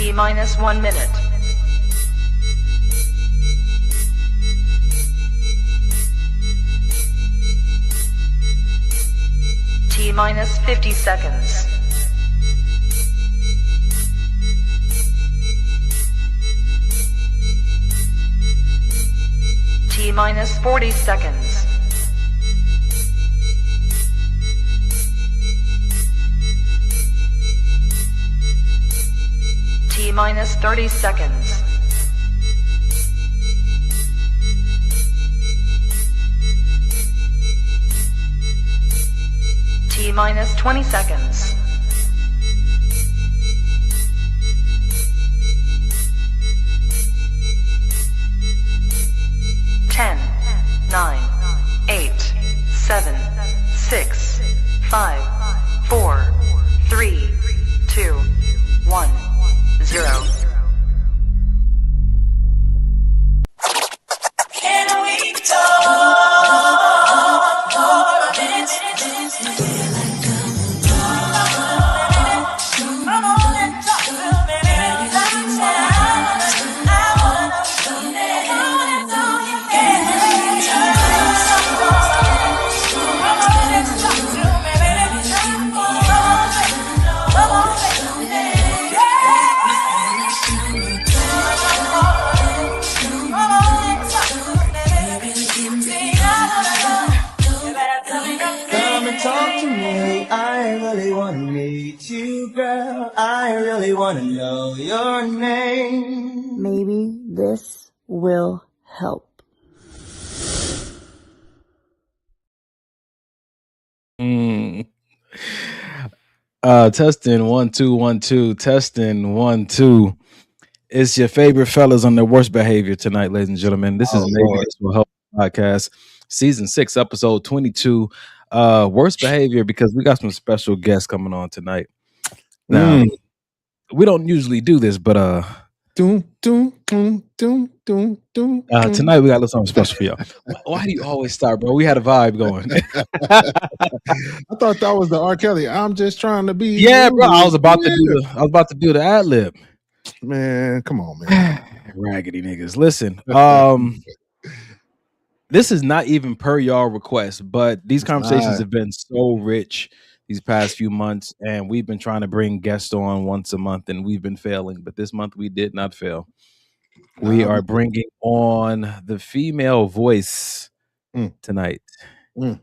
T minus 1 minute. T minus 50 seconds. T minus 40 seconds. T minus 30 seconds. T minus 20 seconds. Ten, 9, 8, 7, 6, 5, 4, 3, 2, 1, 0. Can we talk? I really want to know your name. Maybe this will help. Testing 1 2 1 2. Testing 1 2. It's your favorite fellas on their worst behavior tonight, ladies and gentlemen. This is Maybe This Will Help podcast, season 6, episode 22. Worst behavior, because we got some special guests coming on tonight. Now, we don't usually do this, but tonight we got a little something special for y'all. Why do you always start, bro? We had a vibe going. I thought that was the R. Kelly. I'm just trying to be. Yeah, bro. I was about to do the ad lib. Man, come on, man. Raggedy niggas. Listen, this is not even per y'all request, but these conversations have been so rich these past few months, and we've been trying to bring guests on once a month, and we've been failing. But this month we did not fail. We are bringing on the female voice tonight. So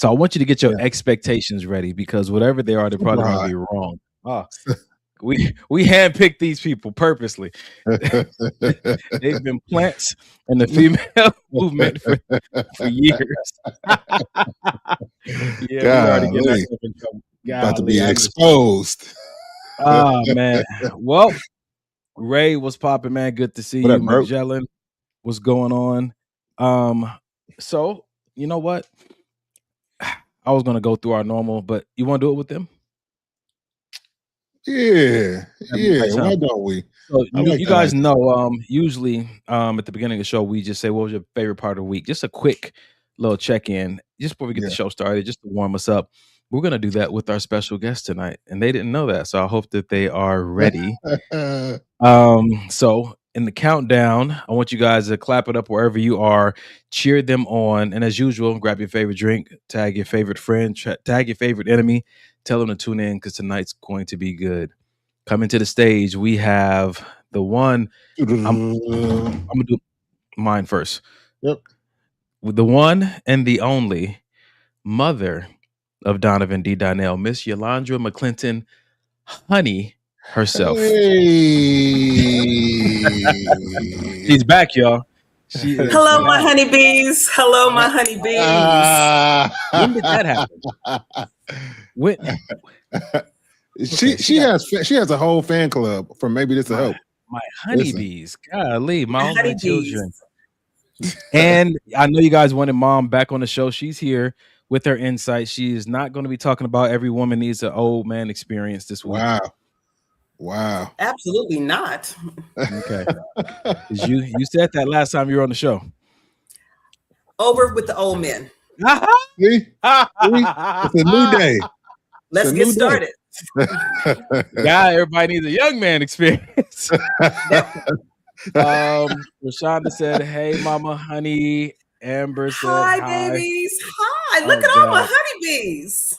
I want you to get your expectations ready, because whatever they are, they're probably going to be wrong. We handpicked these people purposely. They've been plants in the female movement for years. We already get ourselves in trouble. About to be exposed. Oh man. Well, Ray, what's popping, man? Good to see you. Magellan, what's going on? So you know what? I was gonna go through our normal, but you want to do it with them? Yeah. Why don't we? So you guys know, usually at the beginning of the show, we just say, what was your favorite part of the week? Just a quick little check-in, just before we get the show started, just to warm us up. We're going to do that with our special guest tonight, and they didn't know that, so I hope that they are ready. So in the countdown, I want you guys to clap it up wherever you are, cheer them on, and as usual, grab your favorite drink, tag your favorite friend, tag your favorite enemy, tell them to tune in, because tonight's going to be good. Coming to the stage, we have the one. I'm gonna do mine first. Yep. With the one and the only mother of Donovan D. Donnell, Miss Yolandra McClinton, honey herself. Hey. She's back, y'all. Hello, my honeybees. Hello, my honeybees. When did that happen? When? She has a whole fan club for Maybe This Will Help. My honeybees. Golly, my only children. And I know you guys wanted mom back on the show. She's here with her insight. She is not going to be talking about every woman needs an old man experience this week. Wow. Absolutely not. Okay. You said that last time you were on the show. Over with the old men. See? It's a new day. Let's get started. Yeah, everybody needs a young man experience. Rashonda said, "Hey, Mama Honey." Amber said, Hi, "Hi." babies. Hi. Oh, Look at all my God. honeybees.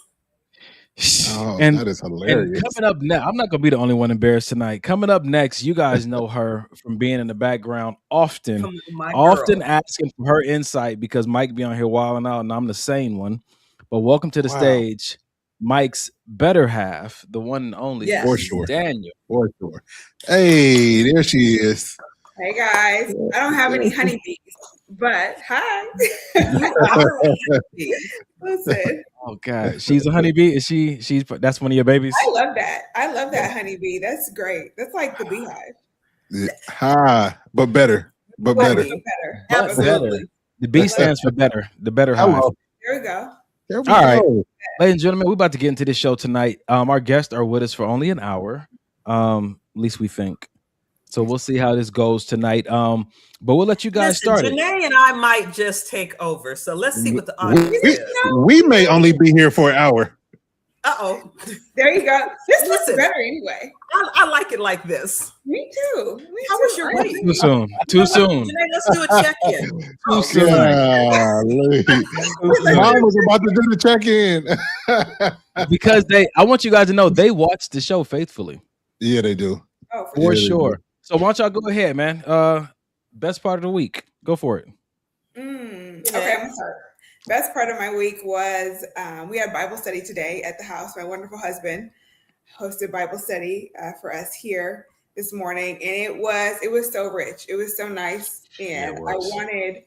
Oh, And that is and hilarious. coming up next, I'm not gonna be the only one embarrassed tonight. Coming up next, you guys know her from being in the background often, Come on, my girl. asking for her insight because Mike be on here wilding out, and I'm the sane one. But welcome to the Wow. stage, Mike's better half, the one and only Yes. For sure. Daniel. For sure. Hey, there she is. Hey guys, I don't have any honeybees, but hi. Listen, Oh God, she's a honeybee. Is she? That's one of your babies. I love that. I love that honeybee. That's great. That's like the beehive. Hi, but better. But Well, better. better. But Absolutely. better. The B stands for better. The better hive. Hello. There we go. There we All right. go. Ladies and gentlemen, we're about to get into this show tonight. Our guests are with us for only an hour. At least we think. So we'll see how this goes tonight. But we'll let you guys Listen, start it. Janae and I might just take over. So let's see what the audience is. We may only be here for an hour. Uh-oh. There you go. This looks Listen. better anyway. I like it like this. Me too. How was your week? Too soon. Too soon. Janae, let's do a check-in. Too soon. Golly. Mom was about to do the check-in. Because I want you guys to know they watch the show faithfully. Yeah, they do. Oh, For Yeah, they sure. So why don't y'all go ahead, man? Best part of the week. Go for it. Okay, I'm gonna start. Best part of my week was we had Bible study today at the house. My wonderful husband hosted Bible study for us here this morning, and it was so rich. It was so nice, and I wanted.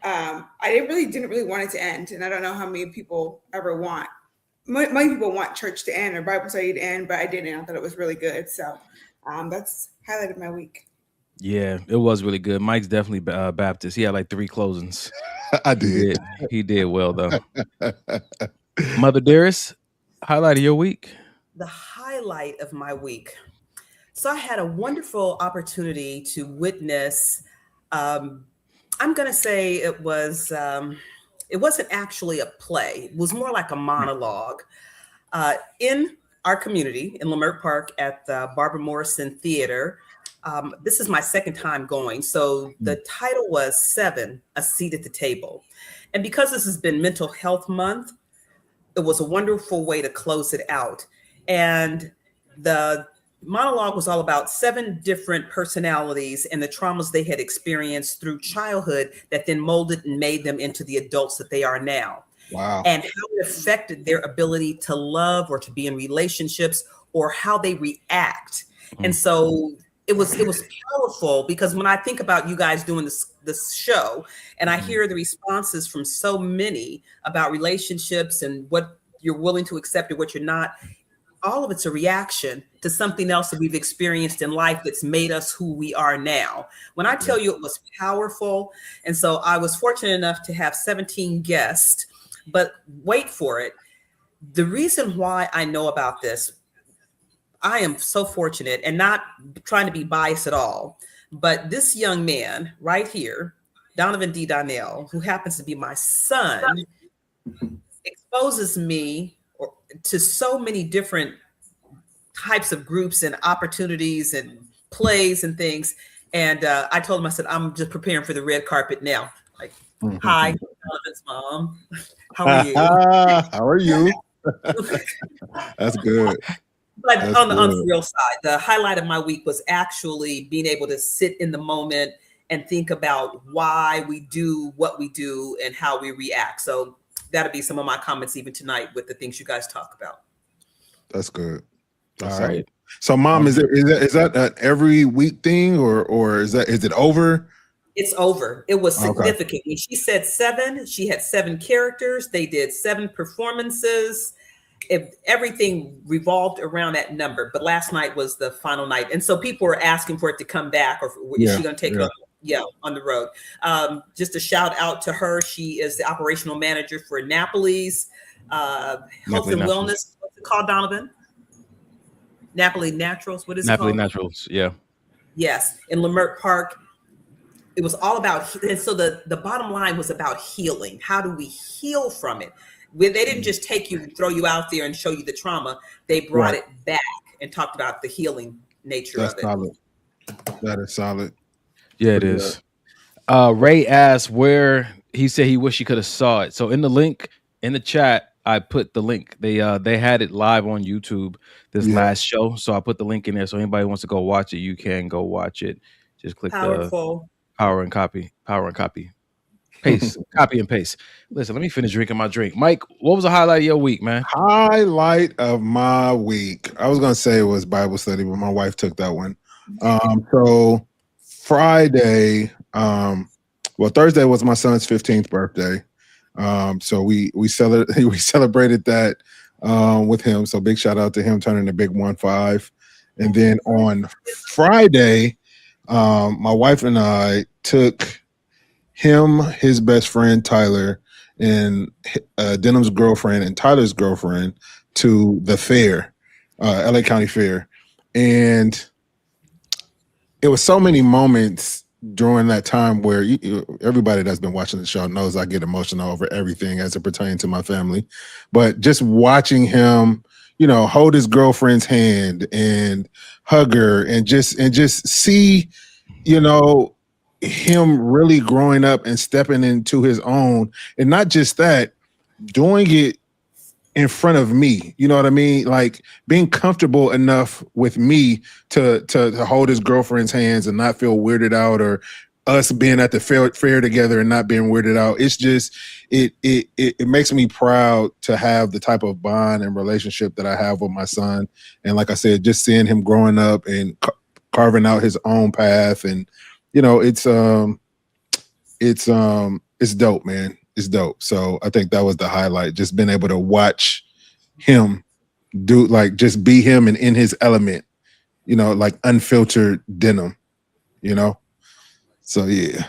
I didn't really want it to end, and I don't know how many people ever want. Many people want church to end or Bible study to end, but I didn't. I thought it was really good, so that's highlighted my week. Yeah, it was really good. Mike's definitely Baptist. He had like 3 closings. I did. He did well though. Mother Dearest, highlight of your week. The highlight of my week. So I had a wonderful opportunity to witness. I'm going to say it wasn't actually a play. It was more like a monologue in our community in Leimert Park at the Barbara Morrison Theater. This is my second time going. So the title was 7, A Seat at the Table. And because this has been Mental Health Month, it was a wonderful way to close it out. And the monologue was all about 7 different personalities and the traumas they had experienced through childhood that then molded and made them into the adults that they are now. Wow. And how it affected their ability to love or to be in relationships or how they react. And so it was powerful because when I think about you guys doing this show and I hear the responses from so many about relationships and what you're willing to accept and what you're not, all of it's a reaction to something else that we've experienced in life that's made us who we are now. When I tell you it was powerful, and so I was fortunate enough to have 17 guests, but wait for it. The reason why I know about this, I am so fortunate and not trying to be biased at all, but this young man right here, Donovan D. Donnell, who happens to be my son, exposes me to so many different types of groups and opportunities and plays and things. And I told him, I said, I'm just preparing for the red carpet now. Like, hi, Donovan's mom. How are you? How are you? That's good. But That's on the good. real side, the highlight of my week was actually being able to sit in the moment and think about why we do what we do and how we react. So that'll be some of my comments even tonight with the things you guys talk about. That's good. That's All solid. right. So, Mom, is that an every week thing, or is it over? It's over. It was Okay. significant. When she said 7, she had 7 characters. They did 7 performances. Everything revolved around that number. But last night was the final night. And so people were asking for it to come back, or is she going to take it on the road? Just a shout out to her. She is the operational manager for Napoli's Health and Wellness. What's it called, Donovan? Napoli Naturals. What is Napoli it called? Naturals. Yeah. Yes. In Leimert Park. It was all about, and so the bottom line was about healing. How do we heal from it? They didn't just take you and throw you out there and show you the trauma. They brought it back and talked about the healing nature of it. Solid. That is solid. Yeah, it is. Ray asked where he said he wished he could have saw it. So in the link in the chat, I put the link. They had it live on YouTube this last show. So I put the link in there. So anybody wants to go watch it, you can go watch it. Just click the power and copy. Paste, copy and paste. Listen, let me finish drinking my drink. Mike, what was the highlight of your week, man? Highlight of my week. I was gonna say it was Bible study, but my wife took that one. So Friday, Thursday was my son's 15th birthday. So we celebrated that with him. So big shout out to him turning the big 15. And then on Friday, my wife and I took him, his best friend Tyler, and Denham's girlfriend and Tyler's girlfriend to the fair, LA County Fair. And it was so many moments during that time where everybody that's been watching the show knows I get emotional over everything as it pertains to my family. But just watching him, hold his girlfriend's hand and hug her and just see, him really growing up and stepping into his own, and not just that, doing it in front of me, you know what I mean? Like being comfortable enough with me to hold his girlfriend's hands and not feel weirded out, or us being at the fair together and not being weirded out. It's just, it makes me proud to have the type of bond and relationship that I have with my son. And like I said, just seeing him growing up and carving out his own path, and it's dope, man. It's dope. So I think that was the highlight, just being able to watch him do, like, just be him and in his element, like unfiltered Denham, So yeah.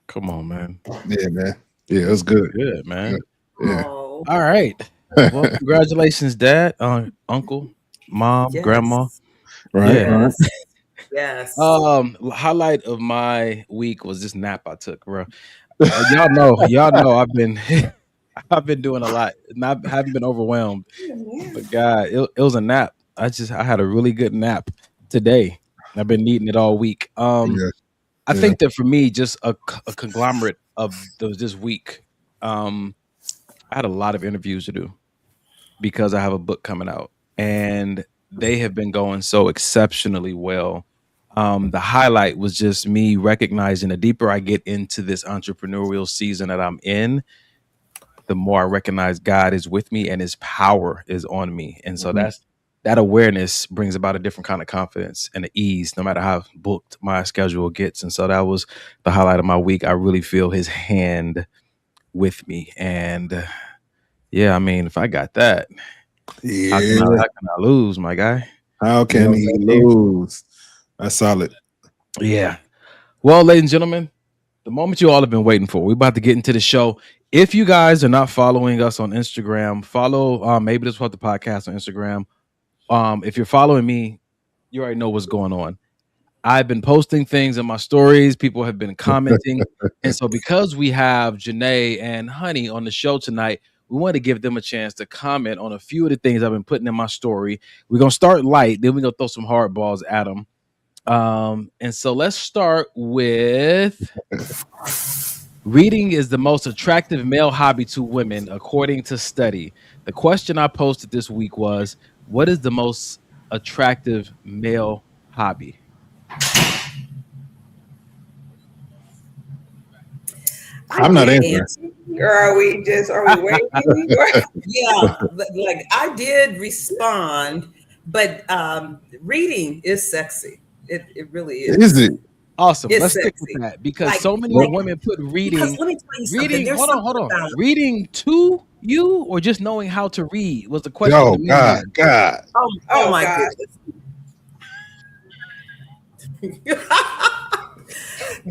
Come on, man. Yeah, man. Yeah, it was good. Good, man. Yeah. Oh, All right. Well, congratulations, Dad, Uncle, Mom, yes. Grandma. Right. Yeah. Right. Yes. Highlight of my week was this nap I took, bro. Y'all know I've been doing a lot. Haven't been overwhelmed. But God, it was a nap. I had a really good nap today. I've been needing it all week. I think that for me, just a conglomerate of this week, I had a lot of interviews to do because I have a book coming out, and they have been going so exceptionally well. The highlight was just me recognizing the deeper I get into this entrepreneurial season that I'm in, the more I recognize God is with me and his power is on me. And so that awareness brings about a different kind of confidence and ease, no matter how booked my schedule gets. And so that was the highlight of my week. I really feel his hand with me. And yeah, I mean, if I got that, how can I lose, my guy? How can he lose? That's solid. Yeah. Well, ladies and gentlemen, the moment you all have been waiting for, we're about to get into the show. If you guys are not following us on Instagram, follow Maybe This Was the Podcast on Instagram. If you're following me, you already know what's going on. I've been posting things in my stories. People have been commenting. And so because we have Janae and Honey on the show tonight, we want to give them a chance to comment on a few of the things I've been putting in my story. We're going to start light. Then we're going to throw some hard balls at them. And so let's start with reading is the most attractive male hobby to women, according to study. The question I posted this week was, what is the most attractive male hobby? I'm not answering. Or are we waiting? Yeah, like I did respond, but reading is sexy. It really is. Is it? Awesome. It's Let's stick sexy. with that because Like- so many like- women put reading. Because let me tell you something. Reading. There's Hold on. something about- Reading to you, or just knowing how to read was the question. Oh to me. God. Oh my God. goodness.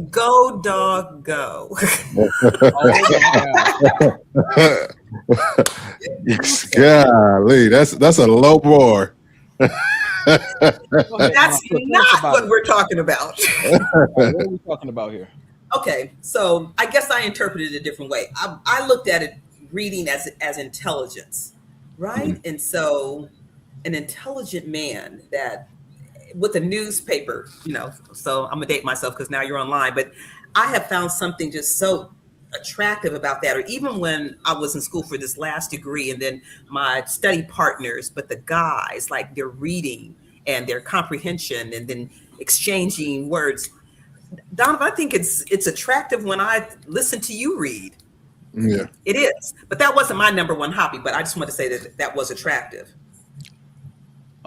Go dog go. Golly, that's a low bar. That's not what we're talking about. What are we talking about here? Okay, so I guess I interpreted it a different way. I looked at it reading as intelligence, right? And so an intelligent man that with a newspaper, so I'm gonna date myself because now you're online, but I have found something just so attractive about that. Or even when I was in school for this last degree, and then my study partners, but the guys, like their reading and their comprehension, and then exchanging words. Donovan, I think it's attractive when I listen to you read. Yeah, it is. But that wasn't my number one hobby. But I just want to say that was attractive.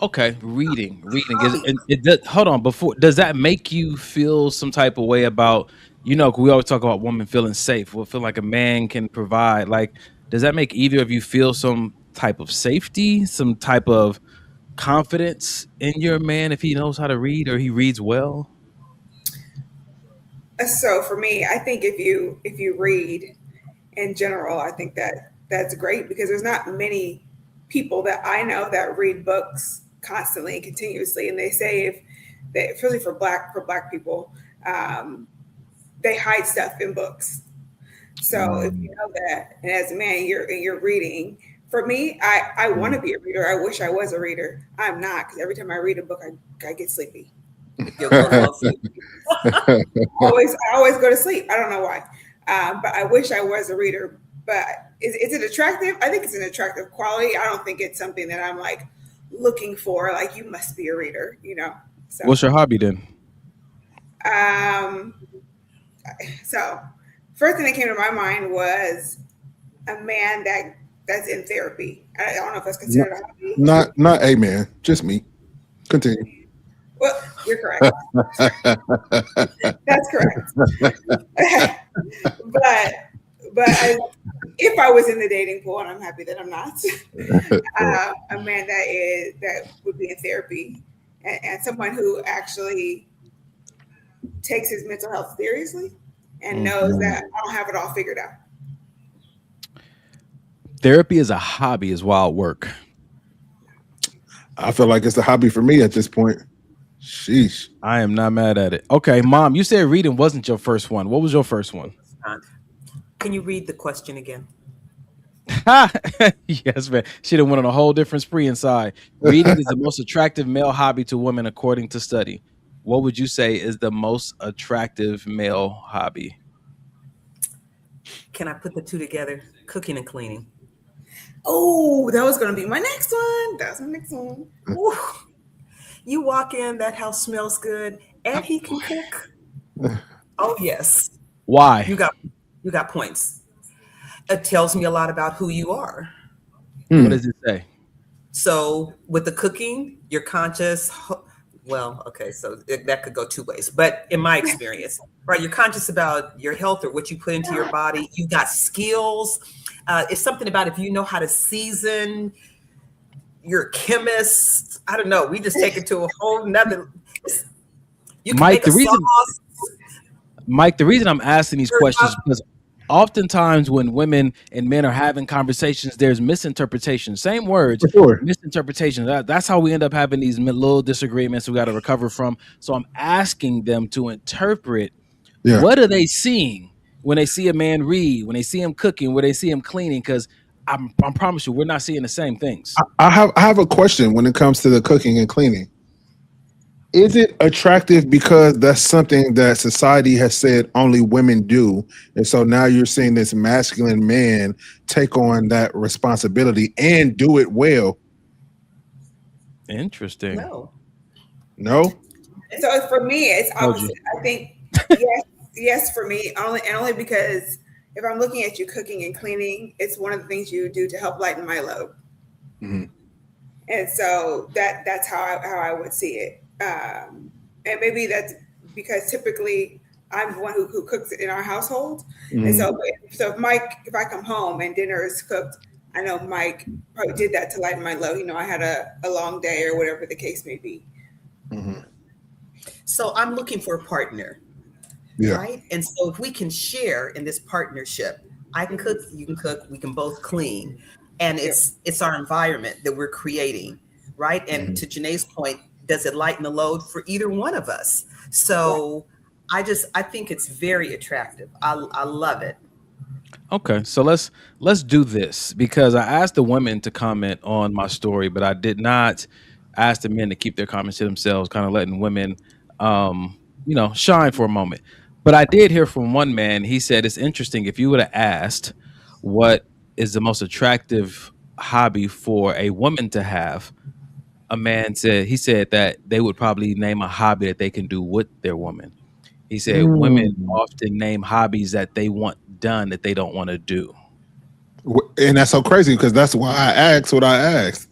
Okay, reading is hold on, before, does that make you feel some type of way about, we always talk about women feeling safe, we'll feel like a man can provide, like, does that make either of you feel some type of safety, some type of confidence in your man if he knows how to read or he reads well? So for me, I think if you read in general, I think that's great, because there's not many people that I know that read books constantly and continuously. And they say especially for black people, they hide stuff in books. So if you know that, and as a man, you're reading. For me, I want to be a reader. I wish I was a reader. I'm not, because every time I read a book, I get sleepy. I always go to sleep. I don't know why, but I wish I was a reader. But is it attractive? I think it's an attractive quality. I don't think it's something that I'm like looking for. Like, you must be a reader, So, what's your hobby then? So first thing that came to my mind was a man that's in therapy. I don't know if that's considered a hobby. Not a man, just me. Continue. Well, you're correct. That's correct. but if I was in the dating pool, and I'm happy that I'm not, a man that would be in therapy, and someone who actually takes his mental health seriously and knows that I don't have it all figured out. Therapy is a hobby is wild work. I feel like it's a hobby for me at this point. Sheesh. I am not mad at it. Okay, Mom, you said reading wasn't your first one. What was your first one? Can you read the question again? Yes, man. She done went on a whole different spree inside. Reading is the most attractive male hobby to women according to study. What would you say is the most attractive male hobby? Can I put the two together? Cooking and cleaning. Oh, that was going to be my next one. That's my next one. Ooh. You walk in, that house smells good, and he can cook. Oh, yes. Why? You got points. It tells me a lot about who you are. What does it say? So with the cooking, you're conscious. Well, okay, so that could go two ways. But in my experience, right, you're conscious about your health or what you put into your body. You got skills. It's something about if you know how to season. You're a chemist. I don't know. We just take it to a whole nother. You can Mike, make sauce. Mike, the reason I'm asking these questions is because oftentimes when women and men are having conversations, there's misinterpretation. Same words, misinterpretation. That's how we end up having these little disagreements we got to recover from. So I'm asking them to interpret what are they seeing when they see a man read, when they see him cooking, when they see him cleaning, because I promise you, we're not seeing the same things. I have a question when it comes to the cooking and cleaning. Is it attractive because that's something that society has said only women do, and so now you're seeing this masculine man take on that responsibility and do it well? Interesting. No. So for me, it's opposite. I think yes for me, only because if I'm looking at you cooking and cleaning, it's one of the things you do to help lighten my load. Mm-hmm. And so that's how I would see it. And maybe that's because typically I'm the one who cooks in our household. Mm-hmm. And so if I come home and dinner is cooked, I know Mike probably did that to lighten my load. I had a long day or whatever the case may be. Mm-hmm. So I'm looking for a partner. Yeah. Right. And so if we can share in this partnership, I can cook, you can cook, we can both clean. And it's our environment that we're creating. Right. And to Janae's point, does it lighten the load for either one of us? So I think it's very attractive. I love it. Okay, so let's do this because I asked the women to comment on my story, but I did not ask the men to keep their comments to themselves, kind of letting women, shine for a moment. But I did hear from one man. He said it's interesting if you would have asked what is the most attractive hobby for a woman to have. A man said he said that they would probably name a hobby that they can do with their woman. He said women Mm. often name hobbies that they want done that they don't want to do. And that's so crazy because that's why I asked what I asked.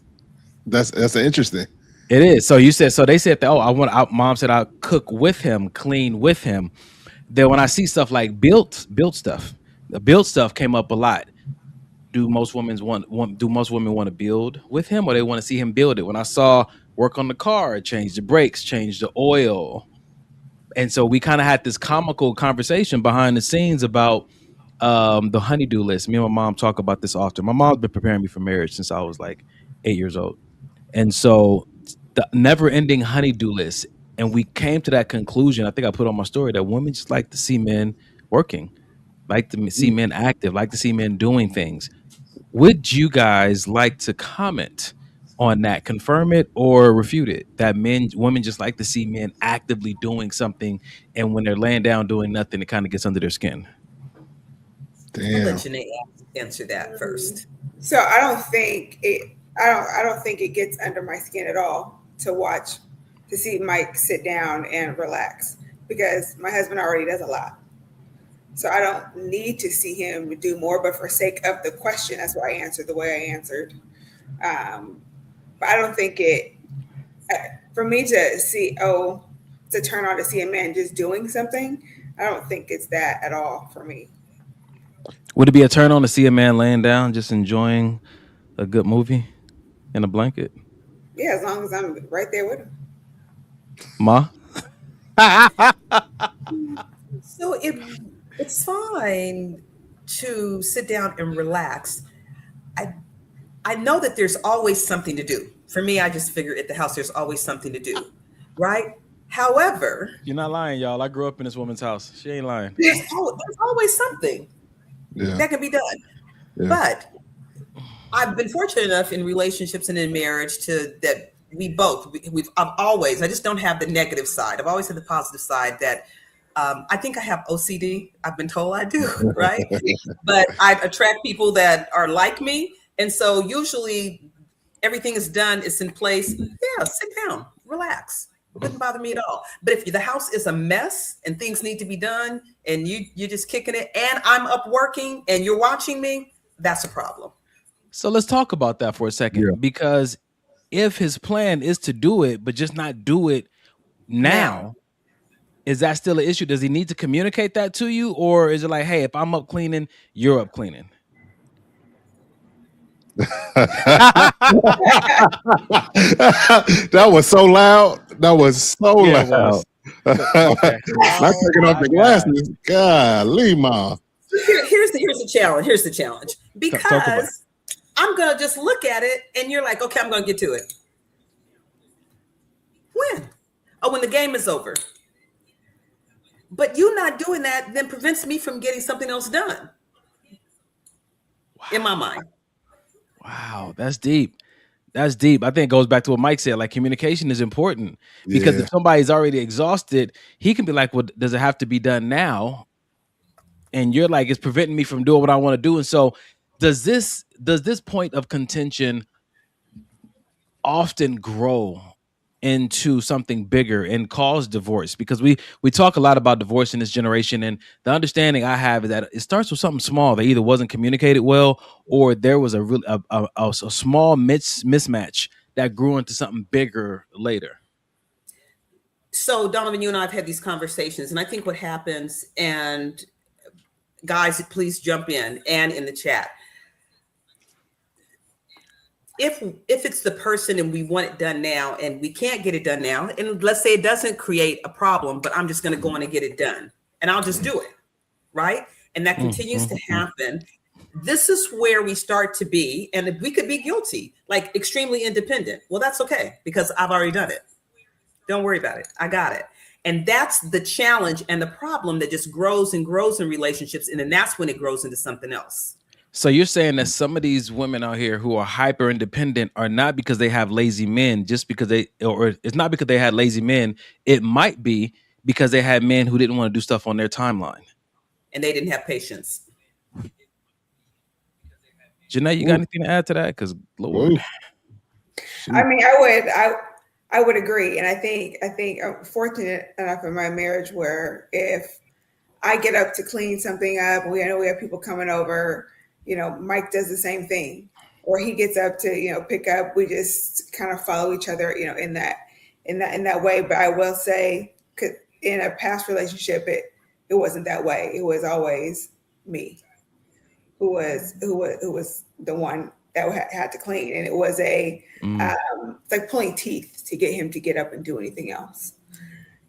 That's interesting. It is. So you said so they said that mom said I'll cook with him, clean with him. Then when I see stuff like built stuff, the built stuff came up a lot. Do most women want to build with him or they want to see him build it? When I saw work on the car, change the brakes, change the oil. And so we kind of had this comical conversation behind the scenes about the honeydew list. Me and my mom talk about this often. My mom's been preparing me for marriage since I was like 8 years old. And so the never ending honeydew list. And we came to that conclusion. I think I put on my story that women just like to see men working, like to see men active, like to see men doing things. Would you guys like to comment on that? Confirm it or refute it? That women just like to see men actively doing something. And when they're laying down doing nothing, it kind of gets under their skin. I'll Damn. let Janae answer that first. So I don't think it gets under my skin at all to see Mike sit down and relax because my husband already does a lot. So I don't need to see him do more, but for sake of the question, that's why I answered the way I answered. But I don't think for me to turn on to see a man just doing something, I don't think it's that at all for me. Would it be a turn on to see a man laying down, just enjoying a good movie in a blanket? Yeah, as long as I'm right there with him. Ma? So it's fine to sit down and relax. I know that there's always something to do. For me, I just figure at the house there's always something to do, right? However, You're not lying, y'all. I grew up in this woman's house. She ain't lying. there's always something that can be done. Yeah. But I've been fortunate enough in relationships and in marriage that I've always, I just don't have the negative side. I've always had the positive side that I think I have OCD. I've been told I do, right? But I attract people that are like me. And so usually everything is done, it's in place. Yeah, sit down, relax. It wouldn't bother me at all. But if the house is a mess and things need to be done and you're just kicking it and I'm up working and you're watching me, that's a problem. So let's talk about that for a second, because if his plan is to do it, but just not do it now, is that still an issue? Does he need to communicate that to you? Or is it like, hey, if I'm up cleaning, you're up cleaning? That was so loud. That was so loud. Okay. Not taking off the glasses. Golly, Ma. Here's the challenge. Here's the challenge. Because I'm going to just look at it and you're like, okay, I'm going to get to it. When? Oh, when the game is over. But you not doing that then prevents me from getting something else done. Wow. In my mind. Wow, that's deep. That's deep. I think it goes back to what Mike said. Like, communication is important because if somebody's already exhausted, he can be like, well, does it have to be done now? And you're like, it's preventing me from doing what I want to do. And so does this point of contention often grow into something bigger and cause divorce? Because we talk a lot about divorce in this generation, and the understanding I have is that it starts with something small that either wasn't communicated well or there was a small mismatch that grew into something bigger later. So Donovan, you and I have had these conversations, and I think what happens, and guys, please jump in and in the chat. If it's the person and we want it done now and we can't get it done now, and let's say it doesn't create a problem, but I'm just going to go in and get it done and I'll just do it, right? And that continues to happen. This is where we start to be, and we could be guilty, like extremely independent. Well, that's okay because I've already done it. Don't worry about it. I got it. And that's the challenge and the problem that just grows and grows in relationships. And then that's when it grows into something else. So you're saying that some of these women out here who are hyper independent are not because they have lazy men, just because or it's not because they had lazy men. It might be because they had men who didn't want to do stuff on their timeline. And they didn't have patience. Janae, you got anything to add to that? Because Lord. I mean, I would agree. And I think I'm fortunate enough in my marriage where if I get up to clean something up, we know we have people coming over, you know, Mike does the same thing, or he gets up to, you know, pick up, we just kind of follow each other, you know, in that way. But I will say, in a past relationship, it wasn't that way. It was always me who was the one that had to clean, and it was it's like pulling teeth to get him to get up and do anything else.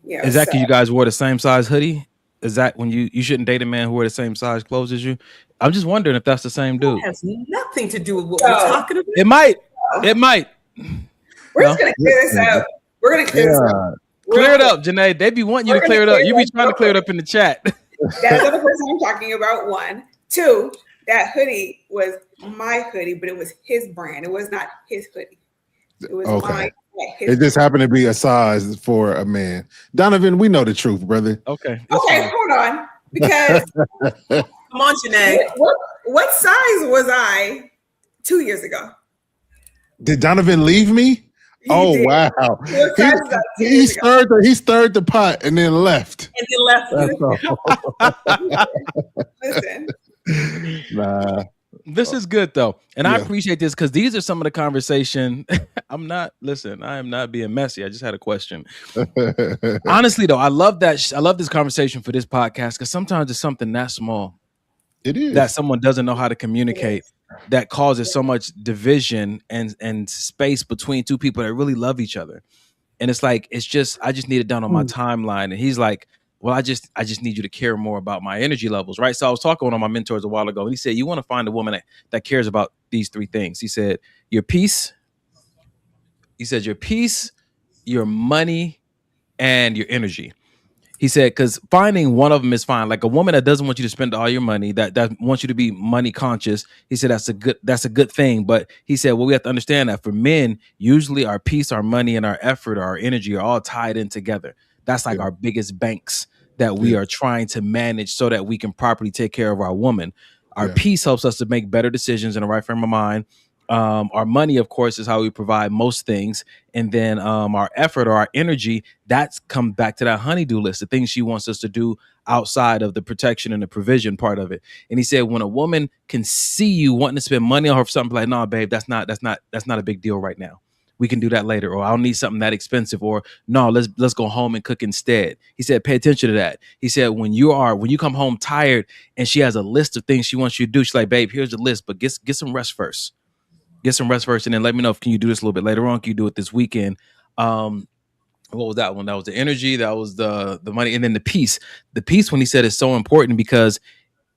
You know, is that because you guys wore the same size hoodie? Is that when you shouldn't date a man who wear the same size clothes as you? I'm just wondering if that's the same dude. It has nothing to do with what we're talking about. It might. It might. We're just gonna clear this up. We're gonna clear this up. Clear it up, Janae. They be wanting you to clear it up. You be trying to clear it up in the chat. That's the other person I'm talking about. 1, 2. That hoodie was my hoodie, but it was his brand. It was not his hoodie. It was mine. It just happened to be a size for a man. Donovan, we know the truth, brother. Okay, hold on. Because come on, Janae. What size was I 2 years ago? Did Donovan leave me? He wow. He stirred the pot and then left. Listen. Nah. This is good though. And I appreciate this because these are some of the conversation. I am not being messy. I just had a question. Honestly though, I love that. I love this conversation for this podcast because sometimes it's something that small. It is. That someone doesn't know how to communicate that causes so much division and space between two people that really love each other. And it's like, I just need it done on my timeline. And he's like, well, I just need you to care more about my energy levels, right? So I was talking with one of my mentors a while ago, and he said, you want to find a woman that cares about these 3 things. He said, your peace. He said, your peace, your money, and your energy. He said, because finding one of them is fine. Like a woman that doesn't want you to spend all your money, that wants you to be money conscious. He said, that's a good thing. But he said, well, we have to understand that for men, usually our peace, our money, and our effort, our energy are all tied in together. That's like our biggest banks that we are trying to manage so that we can properly take care of our woman. Our peace helps us to make better decisions in the right frame of mind. Our money, of course, is how we provide most things. And then our effort or our energy, that's come back to that honeydew list, the things she wants us to do outside of the protection and the provision part of it. And he said, when a woman can see you wanting to spend money on her for something, like, no, babe, that's not a big deal right now. We can do that later, or I don't need something that expensive, or no, let's go home and cook instead. He said, pay attention to that. He said, when you come home tired and she has a list of things she wants you to do, she's like, babe, here's the list, but get some rest first. Get some rest first, and then let me know if can you do this a little bit later on. Can you do it this weekend? What was that one? That was the energy. That was the money, and then the peace. The peace, when he said, is so important because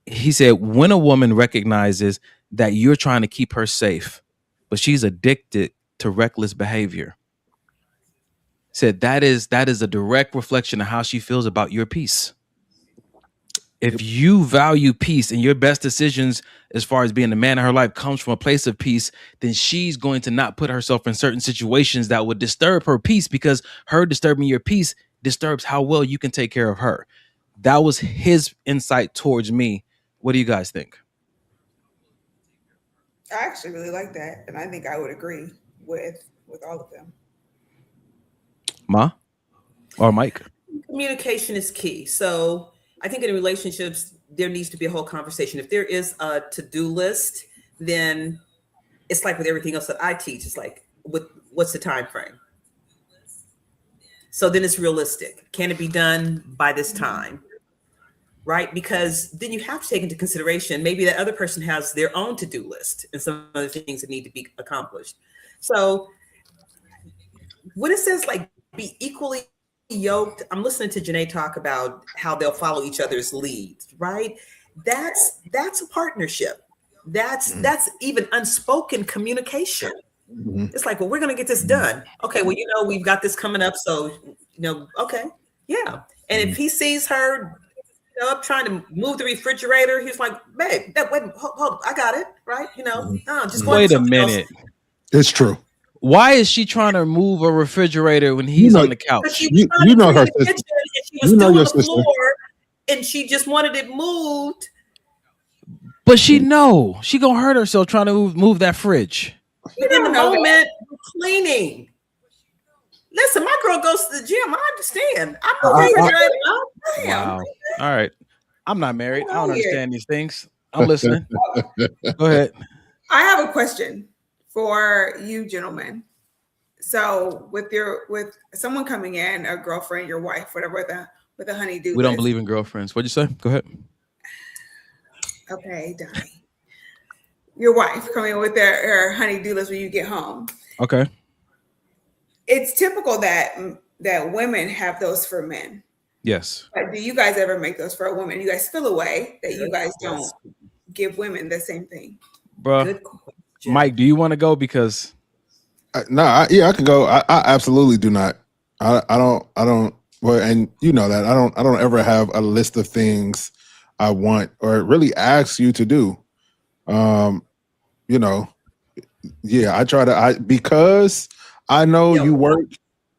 he said when a woman recognizes that you're trying to keep her safe, but she's addicted to reckless behavior, said that is a direct reflection of how she feels about your peace. If you value peace and your best decisions as far as being the man in her life comes from a place of peace, then she's going to not put herself in certain situations that would disturb her peace, because her disturbing your peace disturbs how well you can take care of her. That was his insight towards me. What do you guys think? I actually really like that. And I think I would agree with all of them. Ma or Mike? Communication is key. So I think in relationships, there needs to be a whole conversation. If there is a to-do list, then it's like with everything else that I teach. It's like, what's the time frame? So then it's realistic. Can it be done by this time? Right? Because then you have to take into consideration, maybe that other person has their own to-do list and some other things that need to be accomplished. So when it says like be equally yoked, I'm listening to Janae talk about how they'll follow each other's leads, right? That's a partnership. That's even unspoken communication. Mm-hmm. It's like, well, we're going to get this done. Okay, well, we've got this coming up. So, okay. Yeah. And if he sees her up trying to move the refrigerator, he's like, babe, hold, I got it, right? Just go Wait into a something else. minute. It's true. Why is she trying to move a refrigerator when he's on the But couch? she was trying You to know clean her the sister. kitchen, and she was You know still your on the sister. floor, and she just wanted it moved. But she gonna hurt herself trying to move that fridge. But in the moment, cleaning. Listen, my girl goes to the gym. I understand. I'm a refrigerator. Wow. All right. I'm not married. I don't weird. understand these things. I'm listening. Go ahead. I have a question for you gentlemen. So with someone coming in, a girlfriend, your wife, whatever, with a honey-do We don't list. believe in girlfriends. What'd you say? Go ahead. Okay, Donnie. Your wife coming in with her honey-do list when you get home. Okay. It's typical that women have those for men. Yes. But do you guys ever make those for a woman? You guys feel a way that you guys don't give women the same thing. Bro. Good question. Mike, do you want to go? Because I can go. I absolutely do not. I don't. Well, and you know that I don't ever have a list of things I want or really ask you to do. I try to. Because I know you work,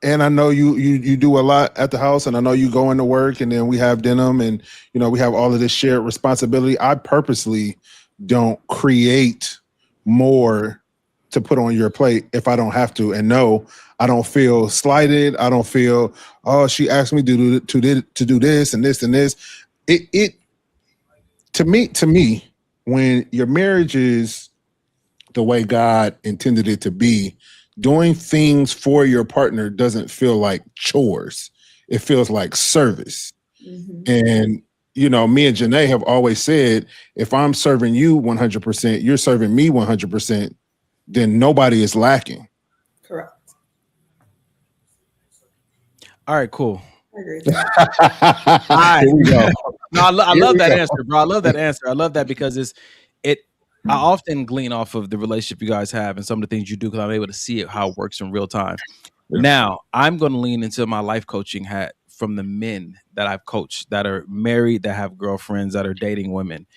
and I know you do a lot at the house, and I know you go into work, and then we have denim, and we have all of this shared responsibility. I purposely don't create more to put on your plate if I don't have to. And no, I don't feel slighted. I don't feel, oh, she asked me to do this and this and this. It to me, when your marriage is the way God intended it to be, doing things for your partner doesn't feel like chores. It feels like service. Mm-hmm. And me and Janae have always said, if I'm serving you 100%, you're serving me 100%, then nobody is lacking. Correct. all right, cool. I agree. All right. Here we go. No, I love that answer, bro. I love that answer. I love that because I often glean off of the relationship you guys have and some of the things you do because I'm able to see how it works in real time. Yeah. Now, I'm going to lean into my life coaching hat from the men that I've coached that are married, that have girlfriends, that are dating women.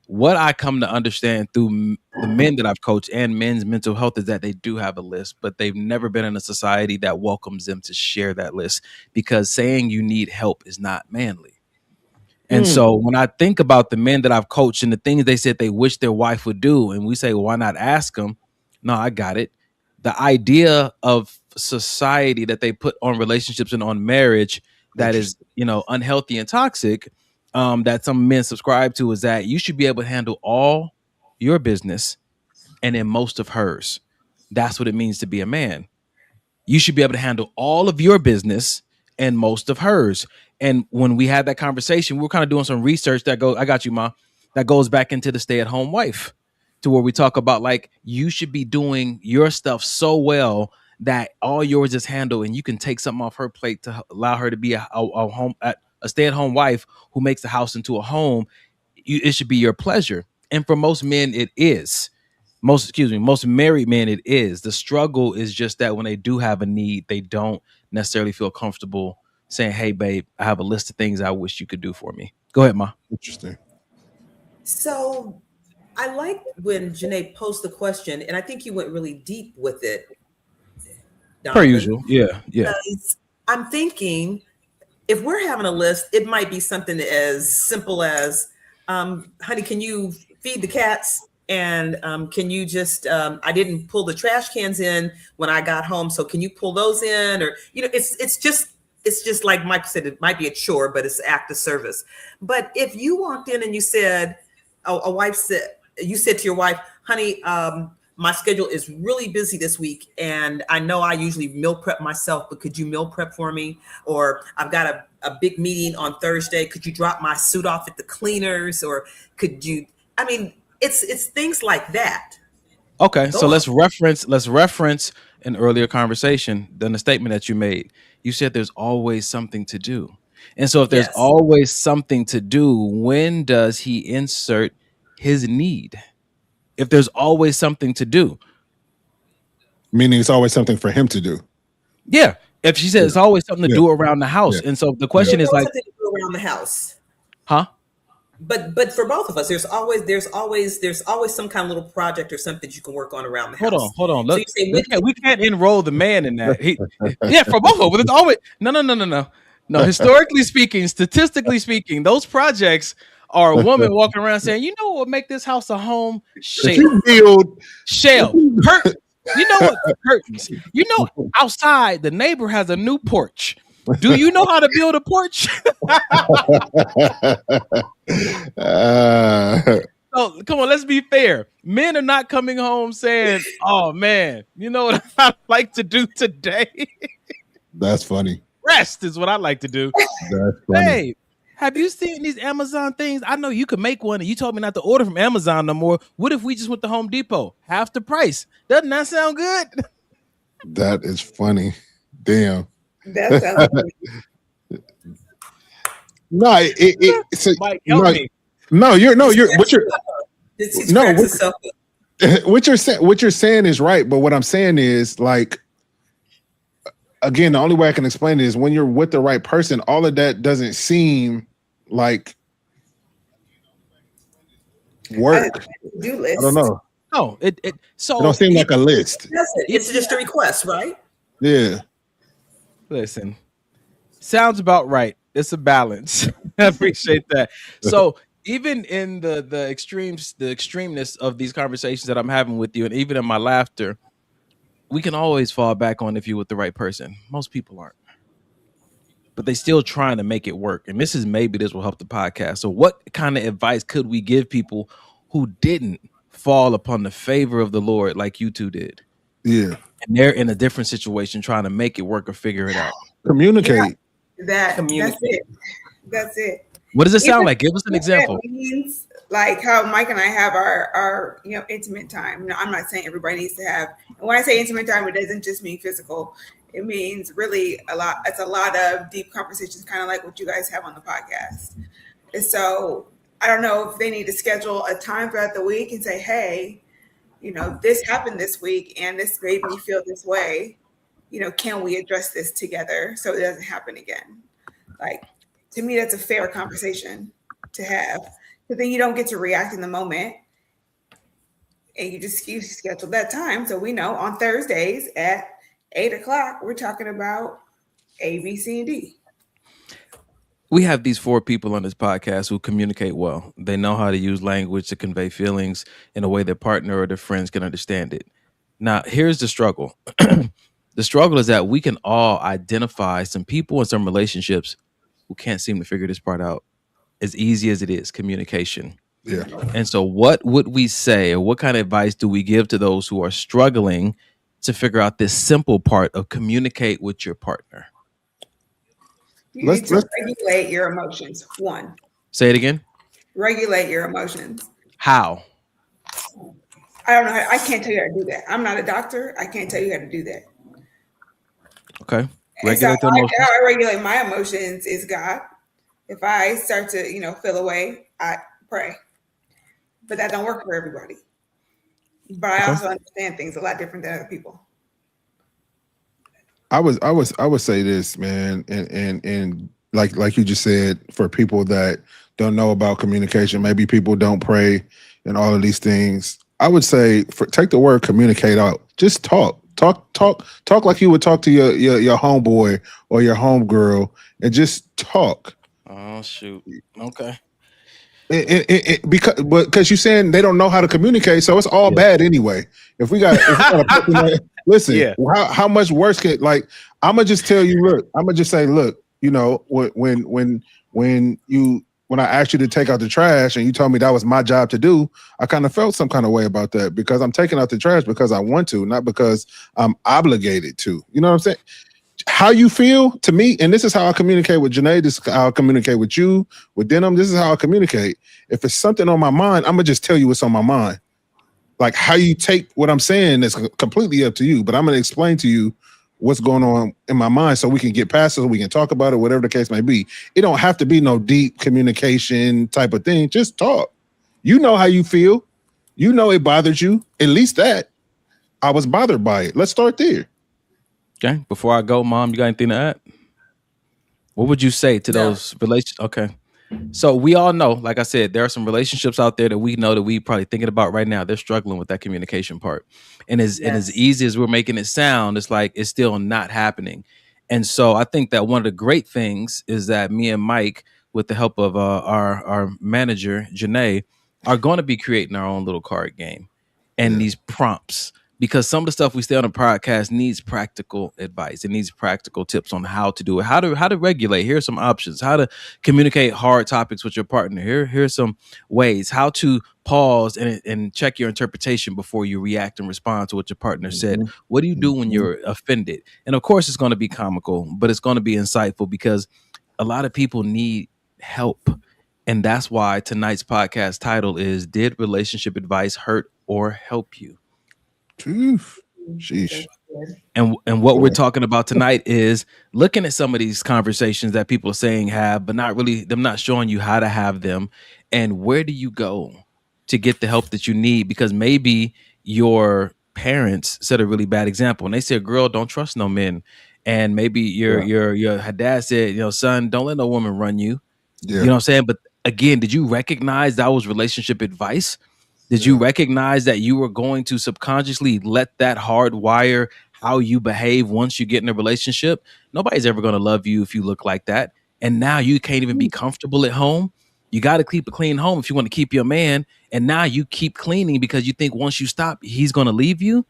What I come to understand through the men that I've coached and men's mental health is that they do have a list, but they've never been in a society that welcomes them to share that list because saying you need help is not manly. And so when I think about the men that I've coached and the things they said they wish their wife would do, and we say, well, why not ask them? No, I got it. The idea of society that they put on relationships and on marriage that is, unhealthy and toxic, that some men subscribe to, is that you should be able to handle all your business and then most of hers. That's what it means to be a man. You should be able to handle all of your business and most of hers. And when we had that conversation, we were kind of doing some research I got you, Ma, that goes back into the stay-at-home wife, to where we talk about like you should be doing your stuff so well that all yours is handled and you can take something off her plate to allow her to be a stay-at-home wife who makes the house into a home. It should be your pleasure. And for most men, it is. Most married men, it is. The struggle is just that when they do have a need, they don't necessarily feel comfortable saying, hey, babe, I have a list of things I wish you could do for me. Go ahead, Ma. Interesting. So I like when Janae posed the question, and I think you went really deep with it, Donovan. Per usual. Yeah. Because I'm thinking if we're having a list, it might be something as simple as, honey, can you feed the cats? And can you just, I didn't pull the trash cans in when I got home, so can you pull those in? Or, it's just like Mike said, it might be a chore, but it's an act of service. But if you walked in and you said, you said to your wife, honey, my schedule is really busy this week, and I know I usually meal prep myself, but could you meal prep for me? Or I've got a big meeting on Thursday. Could you drop my suit off at the cleaners? Or could you, it's things like that. Okay, so let's reference an earlier conversation, then the statement that you made. You said there's always something to do. And so if there's always something to do, when does he insert his need? If there's always something to do. Meaning it's always something for him to do. Yeah. If she said it's always something to Yeah. do around the house, Yeah. and so the question is like, something to do around the house. huh? But for both of us, there's always some kind of little project or something you can work on around the house. Hold on. So Look, you say we can't enroll the man in that. Yeah, for both of us, it's always no. Historically speaking, statistically speaking, those projects are a woman walking around saying, "You know what would make this house a home? If you build, Curtains. You know what? Curtains. You know, outside the neighbor has a new porch. Do you know how to build a porch?" So come on, let's be fair. Men are not coming home saying, "Oh man, you know what I'd like to do today? That's funny. Rest is what I like to do." That's funny. Hey, have you seen these Amazon things? I know you can make one, and you told me not to order from Amazon no more. What if we just went to Home Depot? Half the price. Doesn't that sound good? That is funny. Damn. That sounds funny. No, it's Mike, help me. what you're saying is right, but what I'm saying is, like, again, the only way I can explain it is when you're with the right person, all of that doesn't seem like work. Do list. I don't know. No, it don't seem like a list. It's just a request, right? Yeah. Listen, sounds about right. It's a balance. I appreciate that. So even in the extremes, the extremeness of these conversations that I'm having with you, and even in my laughter, we can always fall back on if you're with the right person. Most people aren't, but they still trying to make it work. And this will help the podcast. So what kind of advice could we give people who didn't fall upon the favor of the Lord like you two did? Yeah. And they're in a different situation trying to make it work or figure it out. Communicate. That's it. That's it. What does it sound like? Give us an example. That means, like how Mike and I have our intimate time. I'm not saying everybody needs to have. And when I say intimate time, it doesn't just mean physical. It means really a lot. It's a lot of deep conversations, kind of like what you guys have on the podcast. And so I don't know if they need to schedule a time throughout the week and say, hey, this happened this week and this made me feel this way. Can we address this together so it doesn't happen again? Like, to me, that's a fair conversation to have. But then you don't get to react in the moment. And you schedule that time. So we know on Thursdays at 8:00, we're talking about A, B, C, and D. We have these 4 people on this podcast who communicate well. They know how to use language to convey feelings in a way their partner or their friends can understand it. Now, here's the struggle. The struggle is that we can all identify some people and some relationships who can't seem to figure this part out as easy as it is communication. Yeah. And so what would we say, or what kind of advice do we give to those who are struggling to figure out this simple part of communicate with your partner? You need to regulate your emotions. 1. Say it again. Regulate your emotions. How? I don't know. I can't tell you how to do that. I'm not a doctor. I can't tell you how to do that. Okay. Regulate the emotions. How I regulate my emotions is God. If I start to, feel away, I pray. But that don't work for everybody. But I also understand things a lot different than other people. I would say this, man, and like you just said, for people that don't know about communication, maybe people don't pray and all of these things. I would say take the word communicate out. Just talk like you would talk to your homeboy or your homegirl, and just talk. Oh shoot. Okay. Because you're saying they don't know how to communicate, so it's all bad anyway. If we got a person that, listen, how much worse can, like, I'm gonna just tell you, look, I'm gonna just say, look, when I asked you to take out the trash and you told me that was my job to do, I kind of felt some kind of way about that, because I'm taking out the trash because I want to, not because I'm obligated to. You know what I'm saying? How you feel to me, and this is how I communicate with Janae, this is how I communicate with you, with Denim, this is how I communicate. If it's something on my mind, I'm gonna just tell you what's on my mind. Like, how you take what I'm saying is completely up to you, but I'm gonna explain to you what's going on in my mind so we can get past it, so we can talk about it, whatever the case may be. It don't have to be no deep communication type of thing. Just talk. You know how you feel. You know it bothered you. At least that. I was bothered by it. Let's start there. Okay. Before I go, Mom, you got anything to add? What would you say to No. those relations? Okay. So we all know, like I said, there are some relationships out there that we know that we probably thinking about right now. They're struggling with that communication part. And as Yes. easy as we're making it sound, it's like it's still not happening. And so I think that one of the great things is that me and Mike, with the help of our manager, Janae, are going to be creating our own little card game and Yeah. these prompts. Because some of the stuff we say on the podcast needs practical advice. It needs practical tips on how to do it, how to regulate. Here's some options. How to communicate hard topics with your partner. Here's some ways. How to pause and check your interpretation before you react and respond to what your partner said. Mhm. What do you do when you're offended? And of course, it's going to be comical, but it's going to be insightful because a lot of people need help. And that's why tonight's podcast title is Did Relationship Advice Hurt or Help You? Oof. Sheesh. And what we're Boy. talking about tonight is looking at some of these conversations that people are saying have, but not really them not showing you how to have them. And where do you go to get the help that you need? Because maybe your parents set a really bad example and they said, girl, don't trust no men. And maybe your dad said, son, don't let no woman run you. Yeah. You know what I'm saying? But again, did you recognize that was relationship advice? Did you recognize that you were going to subconsciously let that hardwire how you behave once you get in a relationship? Nobody's ever going to love you if you look like that. And now you can't even be comfortable at home. You got to keep a clean home if you want to keep your man. And now you keep cleaning because you think once you stop, he's going to leave you.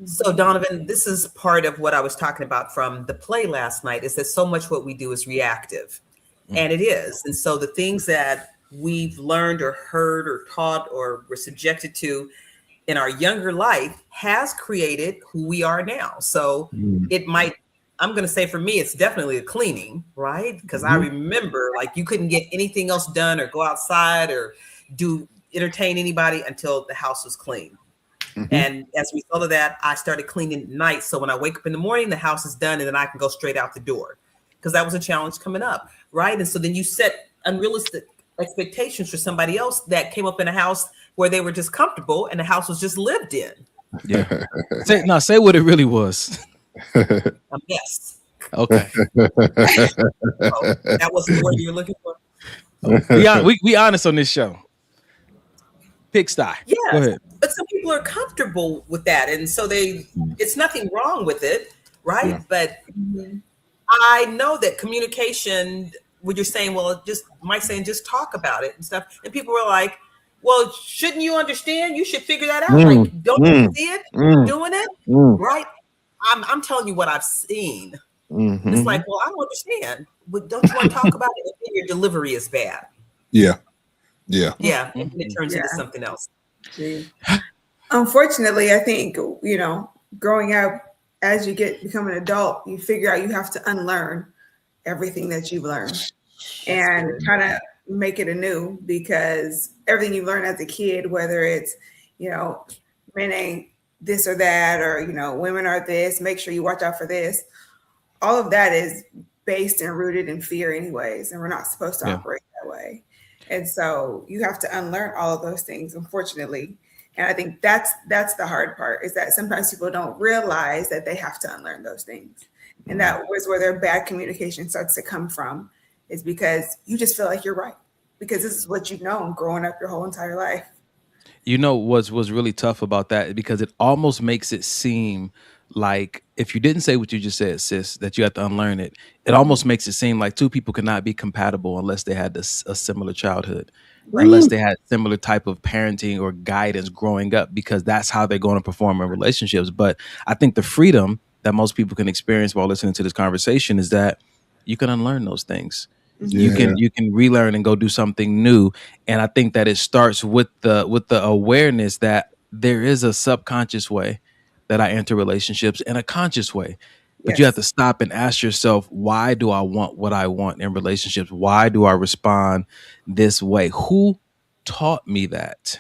So Donovan, this is part of what I was talking about from the play last night, is that so much what we do is reactive. And it is. And so the things that we've learned or heard or taught or were subjected to in our younger life has created who we are now. So it might, I'm going to say for me, it's definitely a cleaning, right? Because I remember like you couldn't get anything else done or go outside or entertain anybody until the house was clean. And as a result of that, I started cleaning at night. So when I wake up in the morning, the house is done and then I can go straight out the door because that was a challenge coming up, right? And so then you set unrealistic expectations for somebody else that came up in a house where they were just comfortable and the house was just lived in. Yeah. Say what it really was. A mess. Okay. That wasn't what you were looking for. We honest on this show. Pigsty. Yeah. Go ahead. But some people are comfortable with that. And so it's nothing wrong with it, right? Yeah. But I know that communication, when you're saying, well, just talk about it and stuff. And people were like, well, shouldn't you understand? You should figure that out. Like, don't you see it? Doing it? Right? I'm telling you what I've seen. It's like, well, I don't understand. But don't you want to talk about it? And your delivery is bad. Yeah. And it turns into something else. Unfortunately, I think, growing up, as you become an adult, you figure out you have to unlearn everything that you've learned and kind of make it anew, because everything you learned as a kid, whether it's, men ain't this or that, or, women are this, make sure you watch out for this. All of that is based and rooted in fear anyways. And we're not supposed to operate that way. And so you have to unlearn all of those things, unfortunately. And I think that's the hard part, is that sometimes people don't realize that they have to unlearn those things. And that was where their bad communication starts to come from, is because you just feel like you're right, because this is what you've known growing up your whole entire life. What's really tough about that, because it almost makes it seem like if you didn't say what you just said, sis, that you have to unlearn it. It almost makes it seem like two people cannot be compatible unless they had a similar childhood, unless they had similar type of parenting or guidance growing up, because that's how they're going to perform in relationships. But I think the freedom that most people can experience while listening to this conversation is that you can unlearn those things. You can relearn and go do something new. And I think that it starts with the awareness that there is a subconscious way that I enter relationships and a conscious way. But you have to stop and ask yourself, why do I want what I want in relationships? Why do I respond this way? Who taught me that?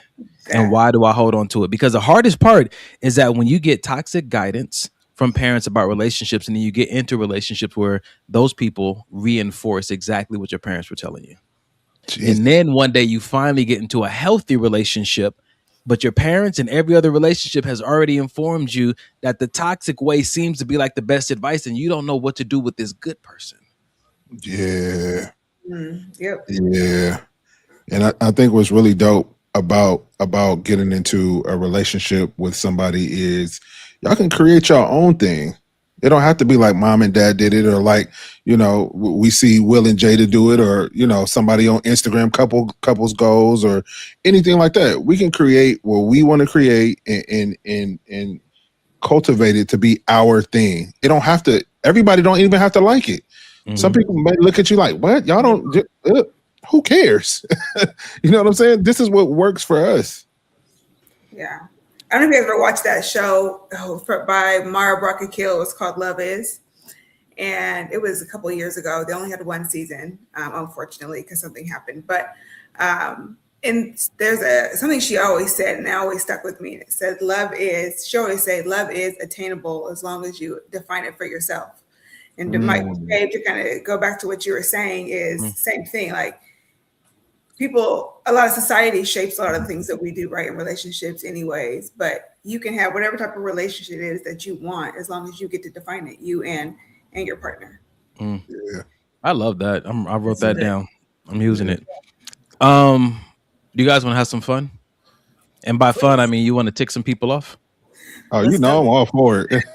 And why do I hold on to it? Because the hardest part is that when you get toxic guidance from parents about relationships, and then you get into relationships where those people reinforce exactly what your parents were telling you. And then one day you finally get into a healthy relationship, but your parents and every other relationship has already informed you that the toxic way seems to be like the best advice, and you don't know what to do with this good person. Yeah. Yep. Yeah. And I think what's really dope about getting into a relationship with somebody is y'all can create your own thing. It don't have to be like mom and dad did it, or like, you know, we see Will and Jada do it, or, you know, somebody on Instagram couples goals or anything like that. We can create what we want to create and cultivate it to be our thing. It don't have to, everybody don't even have to like it. Some people may look at you like, what? Y'all don't, who cares? You know what I'm saying? This is what works for us. Yeah. I don't know if you ever watched that show by Mara Brock Akil. It was called Love Is. And it was a couple of years ago. They only had one season, unfortunately, because something happened. But and there's something she always said, and it always stuck with me. It said, she always said, love is attainable as long as you define it for yourself. And to kind of go back to what you were saying is the same thing. Like, a lot of society shapes a lot of the things that we do, right, in relationships anyways, but you can have whatever type of relationship it is that you want as long as you get to define it, you and your partner. Yeah. I love that. I wrote that down. I'm using it. Do you guys want to have some fun? And by fun, I mean, you want to tick some people off? Oh, you know, I'm all for it.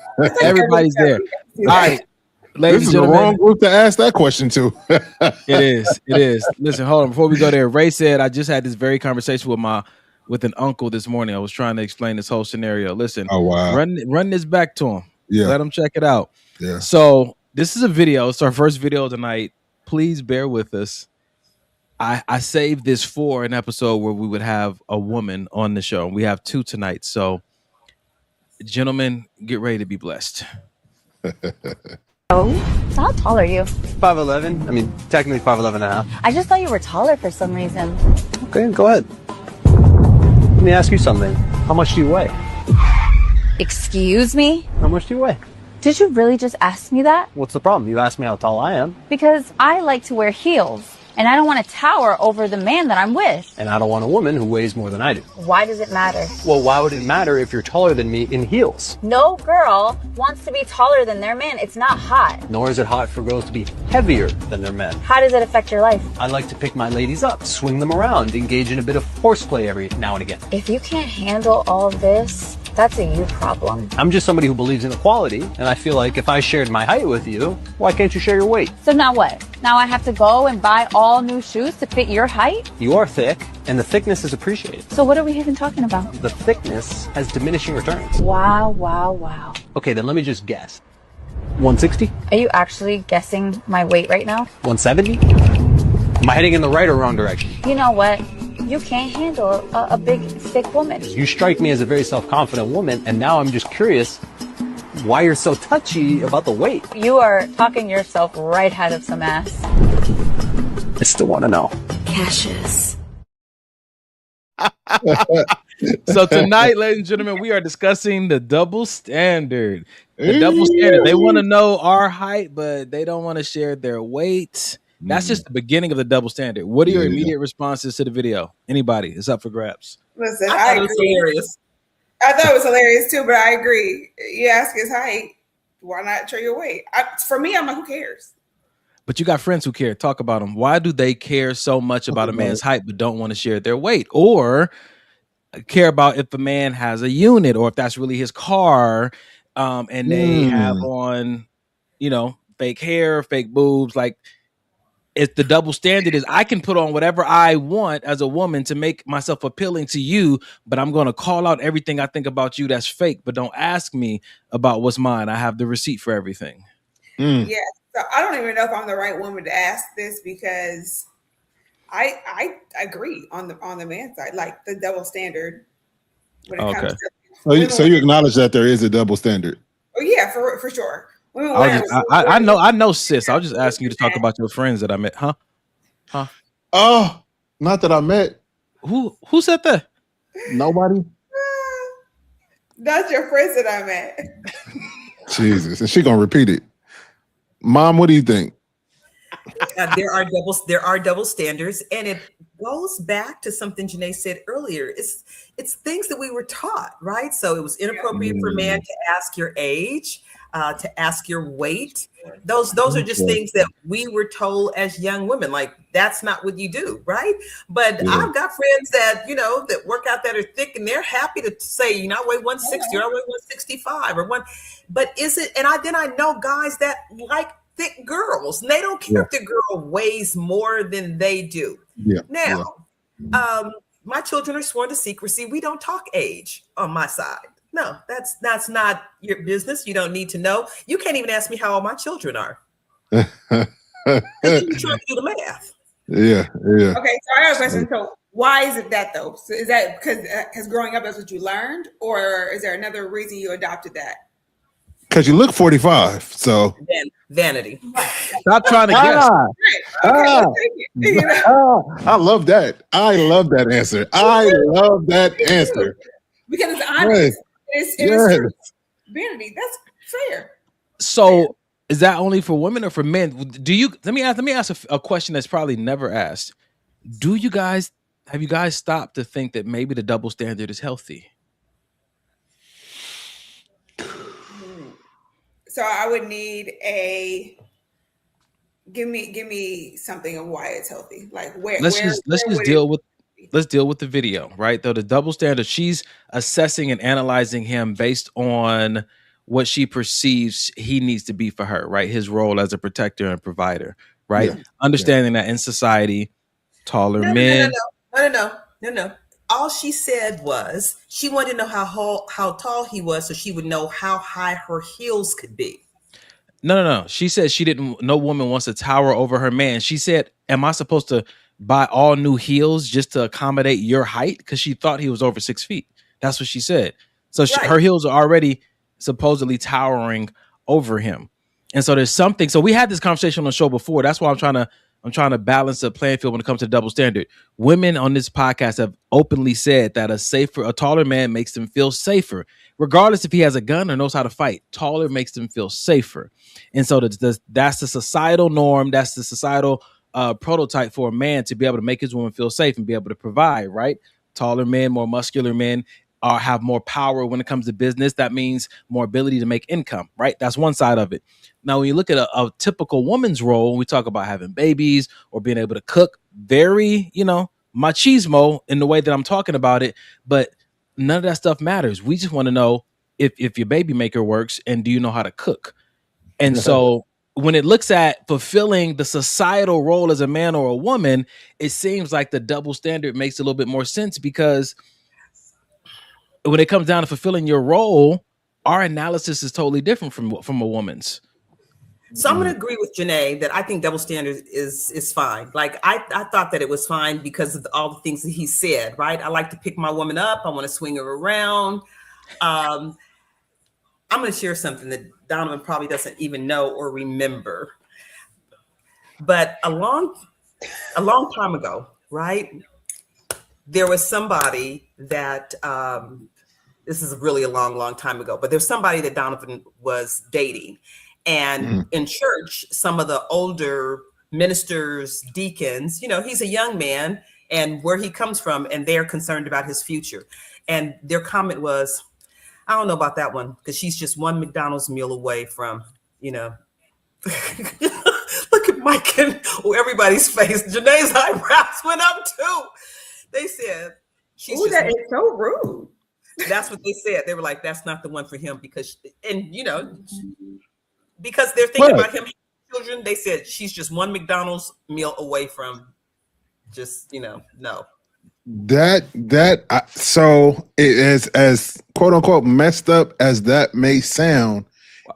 Everybody's there. All right. Ladies This is and the gentlemen, wrong group to ask that question to. It is. Listen, hold on. Before we go there, Ray said, I just had this very conversation with an uncle this morning. I was trying to explain this whole scenario. Listen, Oh, wow. run this back to him. Yeah. Let him check it out. Yeah. So this is a video. It's our first video tonight. Please bear with us. I saved this for an episode where we would have a woman on the show. We have two tonight. So, gentlemen, get ready to be blessed. Oh, so how tall are you? 5'11". I mean, technically 5'11 and a half. I just thought you were taller for some reason. Okay, go ahead. Let me ask you something. How much do you weigh? Excuse me? How much do you weigh? Did you really just ask me that? What's the problem? You asked me how tall I am. Because I like to wear heels, and I don't want to tower over the man that I'm with. And I don't want a woman who weighs more than I do. Why does it matter? Well, why would it matter if you're taller than me in heels? No girl wants to be taller than their man. It's not hot. Nor is it hot for girls to be heavier than their men. How does it affect your life? I like to pick my ladies up, swing them around, engage in a bit of horseplay every now and again. If you can't handle all this, that's a you problem. I'm just somebody who believes in equality, and I feel like if I shared my height with you, why can't you share your weight? So now what? Now I have to go and buy all new shoes to fit your height? You are thick, and the thickness is appreciated. So what are we even talking about? The thickness has diminishing returns. Wow, wow, wow. Okay, then let me just guess. 160? Are you actually guessing my weight right now? 170? Am I heading in the right or wrong direction? You know what? You can't handle a big, thick woman. You strike me as a very self-confident woman, and now I'm just curious why you're so touchy about the weight. You are talking yourself right out of some ass. I still want to know. Cassius. So tonight, ladies and gentlemen, we are discussing the double standard. The double standard. They want to know our height, but they don't want to share their weight. That's just the beginning of the double standard. What are your immediate responses to the video? Anybody? It's up for grabs. Listen, I I thought it was agree. hilarious. I thought it was hilarious too, but I agree. You ask his height, why not show your weight? For me, I'm like, who cares? But you got friends who care. Talk about them. Why do they care so much about a man's height but don't want to share their weight? Or care about if a man has a unit or if that's really his car, and they have on, fake hair, fake boobs. Like, if the double standard is I can put on whatever I want as a woman to make myself appealing to you, but I'm going to call out everything I think about you that's fake, but don't ask me about what's mine. I have the receipt for everything. Yeah. So I don't even know if I'm the right woman to ask this because I agree on the man's side, like the double standard when it comes to so you acknowledge that there is a double standard. Oh yeah, for sure. I know, sis. I was just asking you to talk about your friends that I met, huh? Oh, not that I met. Who said that? Nobody. That's your friends that I met. Jesus, and she gonna repeat it. Mom, what do you think? there are double standards, and it goes back to something Janae said earlier. It's things that we were taught, right? So it was inappropriate for a man to ask your age, to ask your weight. Those are just things that we were told as young women. Like, that's not what you do, right? But I've got friends that, you know, that work out that are thick, and they're happy to say, you know, I weigh 160 or I weigh 165 or one. But is it? And then I know guys that like thick girls, and they don't care if the girl weighs more than they do. Now, my children are sworn to secrecy. We don't talk age on my side. No, that's not your business. You don't need to know. You can't even ask me how old my children are. You're trying to do the math. Yeah. Okay, so I have a question. So why is it that though? So is that because growing up that's what you learned, or is there another reason you adopted that? Because you look 45, so vanity. Stop trying to guess. I love that. I love that answer. I love that answer. Because it's honest. It's true. Vanity. That's fair. So is that only for women or for men? Let me ask a question that's probably never asked. Have you guys stopped to think that maybe the double standard is healthy? So I would need give me something of why it's healthy. Like let's deal with the video, right? Though the double standard, she's assessing and analyzing him based on what she perceives he needs to be for her, right? His role as a protector and provider, right? Yeah. Understanding that in society, taller men. No. All she said was she wanted to know how tall he was, so she would know how high her heels could be. No. She said no woman wants to tower over her man. She said, am I supposed to buy all new heels just to accommodate your height? Because she thought he was over 6 feet. That's what she said. So her heels are already supposedly towering over him. And so there's something. So we had this conversation on the show before. That's why I'm trying to balance the playing field when it comes to double standard. Women on this podcast have openly said that a taller man makes them feel safer, regardless if he has a gun or knows how to fight. Taller makes them feel safer. And so that's the societal norm. That's the societal prototype for a man to be able to make his woman feel safe and be able to provide, right? Taller men, more muscular men have more power when it comes to business. That means more ability to make income, right? That's one side of it. Now, when you look at a typical woman's role, when we talk about having babies or being able to cook, very, machismo in the way that I'm talking about it, but none of that stuff matters. We just want to know if your baby maker works and do you know how to cook? And so when it looks at fulfilling the societal role as a man or a woman, it seems like the double standard makes a little bit more sense, because when it comes down to fulfilling your role, our analysis is totally different from a woman's. So I'm going to agree with Janae that I think double standard is fine. Like I thought that it was fine because of all the things that he said, right? I like to pick my woman up. I want to swing her around. I'm going to share something that Donovan probably doesn't even know or remember. But a long time ago, right? There was somebody that, this is really a long time ago, but there's somebody that Donovan was dating. And in church, some of the older ministers, deacons, he's a young man and where he comes from, and they're concerned about his future. And their comment was, I don't know about that one, because she's just one McDonald's meal away from, look at Mike and everybody's face. Janae's eyebrows went up too. They said, that is so rude. That's what they said. They were like, that's not the one for him because they're thinking about him, children. They said she's just one McDonald's meal away from just, no. So it is, as quote unquote messed up as that may sound,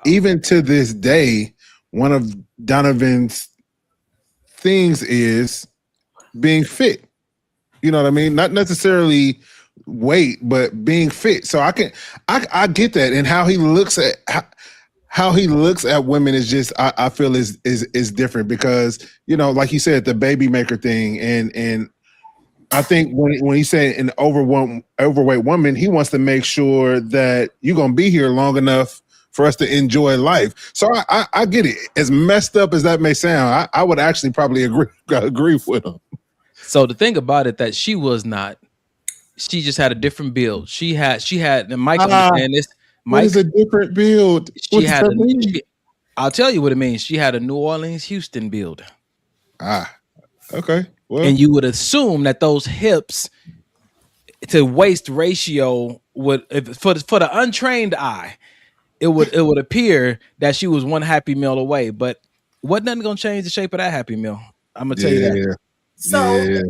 even to this day, one of Donovan's things is being fit. You know what I mean? Not necessarily weight, but being fit. So I get that, and how he looks at women is just I feel is different, because like you said, the baby maker thing, and I think when he said an overweight woman, he wants to make sure that you're gonna be here long enough for us to enjoy life. So I get it. As messed up as that may sound, I would actually probably agree with him. So the thing about it that she was not, she just had a different build. She had, and Mike understand this. What is a different build? She had I'll tell you what it means. She had a New Orleans, Houston build. Okay. Well, and you would assume that those hips to waist ratio would, for the untrained eye, it would appear that she was one Happy Meal away. But wasn't nothing gonna change the shape of that Happy Meal. I'm gonna tell you that. So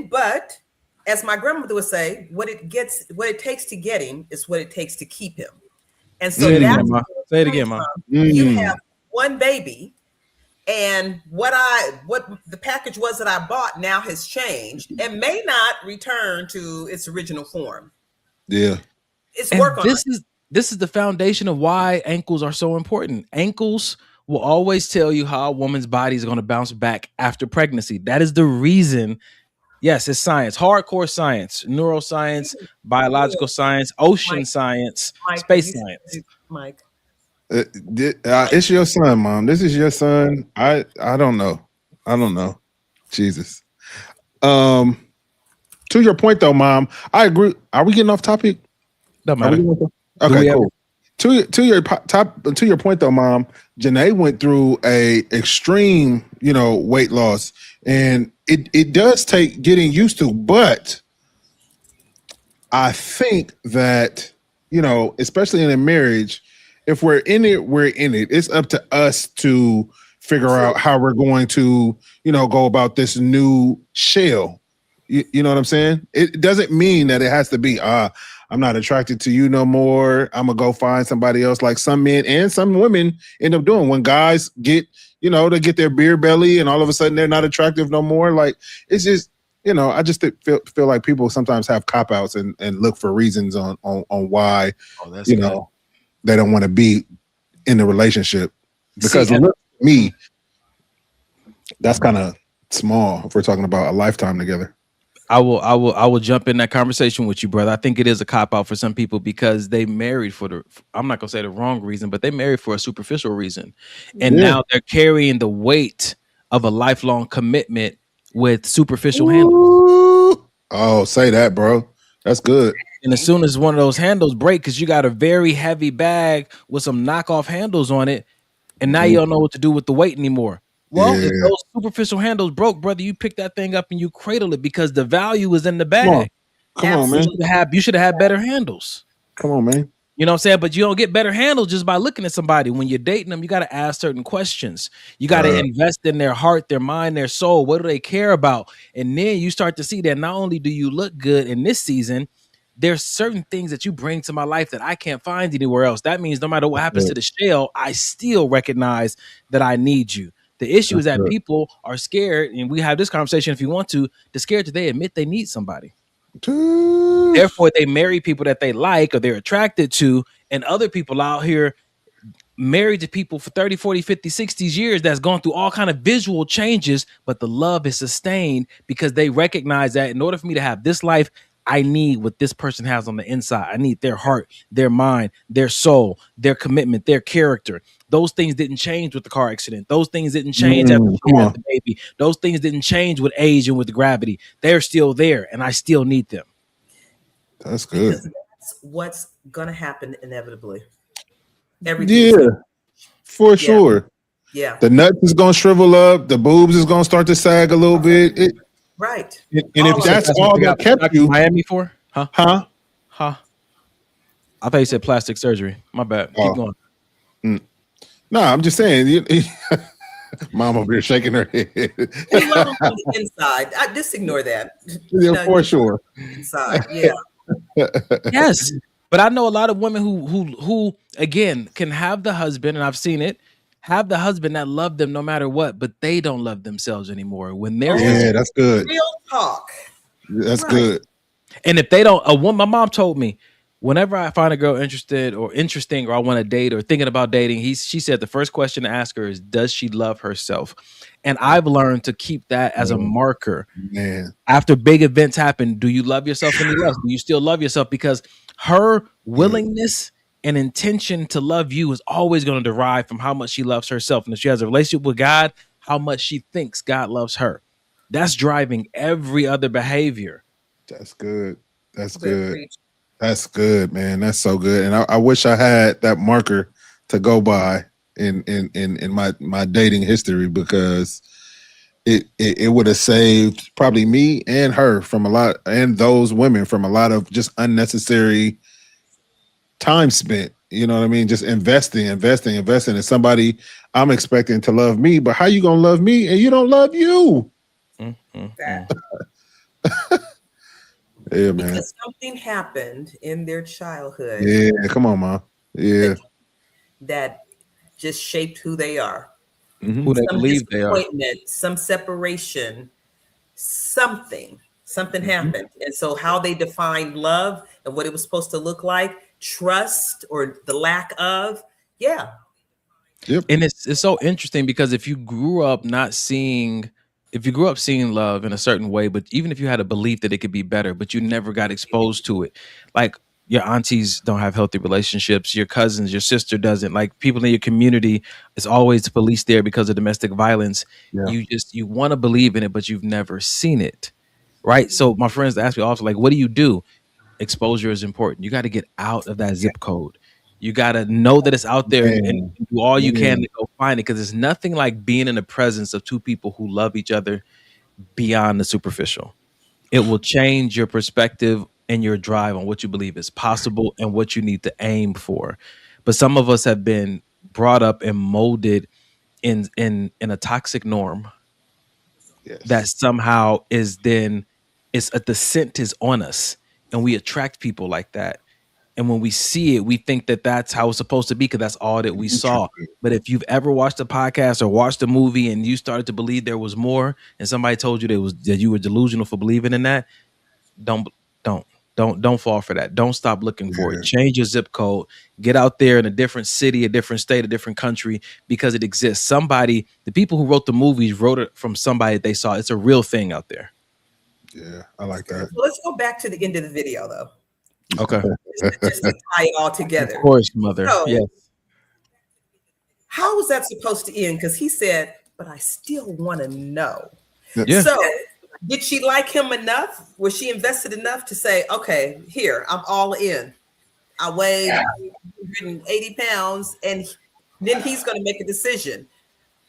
but as my grandmother would say, what it takes to get him is what it takes to keep him. And so say it again, Ma. You have one baby, and what the package was that I bought now has changed and may not return to its original form. Yeah. It's work on it. This is the foundation of why ankles are so important. Ankles will always tell you how a woman's body is going to bounce back after pregnancy. That is the reason. Yes, it's science, hardcore science, neuroscience, biological science, ocean science, space science. Mike. It's your son, Mom. This is your son. I don't know. Jesus. To your point though, Mom, I agree. Are we getting off topic? Doesn't matter. Okay, cool. To your point though, Mom, Janae went through a extreme, weight loss, and it does take getting used to, but I think that, especially in a marriage, if we're in it, we're in it. It's up to us to figure out how we're going to, go about this new shell. You know what I'm saying? It doesn't mean that it has to be, I'm not attracted to you no more. I'm gonna go find somebody else, like some men and some women end up doing. When guys get, they get their beer belly and all of a sudden they're not attractive no more. Like, it's just, I just feel like people sometimes have cop-outs and look for reasons on why, they don't want to be in the relationship. Because look, me, that's kind of small if we're talking about a lifetime together. I will jump in that conversation with you, brother. I think it is a cop out for some people because they married I'm not gonna say the wrong reason, but they married for a superficial reason. And now they're carrying the weight of a lifelong commitment with superficial handles. Oh, say that, bro. That's good. And as soon as one of those handles break, because you got a very heavy bag with some knockoff handles on it, and now you don't know what to do with the weight anymore. Well, if those superficial handles broke, brother, you pick that thing up and you cradle it because the value is in the bag. Come on, man. You should have had better handles. Come on, man. You know what I'm saying? But you don't get better handles just by looking at somebody. When you're dating them, you got to ask certain questions. You got to invest in their heart, their mind, their soul. What do they care about? And then you start to see that not only do you look good in this season, there's certain things that you bring to my life that I can't find anywhere else. That means no matter what happens to the shell, I still recognize that I need you. The issue is that people are scared, and we have this conversation if you want to, they're scared that they admit they need somebody. Therefore, they marry people that they like or they're attracted to, and other people out here married to people for 30, 40, 50, 60 years that's gone through all kind of visual changes, but the love is sustained because they recognize that in order for me to have this life, I need what this person has on the inside. I need their heart, their mind, their soul, their commitment, their character. Those things didn't change with the car accident. Those things didn't change after she had the baby. Those things didn't change with age and with gravity. They're still there, and I still need them. That's good. Because that's what's gonna happen inevitably. Everything. Yeah, for sure. Yeah. The nuts is gonna shrivel up. The boobs is gonna start to sag a little bit. Right. And if that's all that kept you, Miami for? Huh? Huh? I thought you said plastic surgery. My bad. Keep going. No, I'm just saying. Mom over here shaking her head. We love them on the inside. I just ignore that. Yeah, for sure. Inside, yeah. Yes, but I know a lot of women who again can have the husband, and I've seen it, have the husband that love them no matter what, but they don't love themselves anymore. When they're that's good. Real talk. That's good. And if they don't, my mom told me, whenever I find a girl interested or interesting, or I want to date or thinking about dating, she said the first question to ask her is, does she love herself? And I've learned to keep that as a marker. Man. After big events happen, do you love yourself any less? Do you still love yourself? Because her willingness an intention to love you is always going to derive from how much she loves herself. And if she has a relationship with God, how much she thinks God loves her. That's driving every other behavior. That's good. That's good. That's good, man. That's so good. And I wish I had that marker to go by in my dating history, because it would have saved probably me and her from a lot, and those women from a lot of just unnecessary time spent. You know what I mean? Just investing in somebody I'm expecting to love me. But how you gonna love me and you don't love you? Yeah, man. Because something happened in their childhood. Yeah, come on, Mom. Yeah. That just shaped who they are. Who they believe they are. Some separation, something happened. And so how they defined love and what it was supposed to look like, trust or the lack of, yeah. Yep. And it's so interesting, because if you grew up seeing love in a certain way, but even if you had a belief that it could be better, but you never got exposed to it, like your aunties don't have healthy relationships, your cousins, your sister doesn't, like people in your community, it's always the police there because of domestic violence. Yeah. You want to believe in it, but you've never seen it. Right. So my friends ask me also, like, what do you do? Exposure is important. You got to get out of that zip code. You got to know that it's out there and do all you can to go find it, because there's nothing like being in the presence of two people who love each other beyond the superficial. It will change your perspective and your drive on what you believe is possible and what you need to aim for. But some of us have been brought up and molded in a toxic norm that somehow is then the scent is on us, and we attract people like that. And when we see it, we think that that's how it's supposed to be, because that's all that we saw. But if you've ever watched a podcast or watched a movie and you started to believe there was more, and somebody told you that you were delusional for believing in that, don't fall for that. Don't stop looking for it. Change your zip code. Get out there in a different city, a different state, a different country, because it exists. The people who wrote the movies wrote it from somebody they saw. It's a real thing out there. Yeah, I like that. Well, let's go back to the end of the video, though. Okay. Just to tie it all together. Of course, mother. So, yes. How was that supposed to end? Because he said, but I still want to know. Yeah. So did she like him enough? Was she invested enough to say, okay, here, I'm all in. I weigh 180 pounds, and then he's going to make a decision,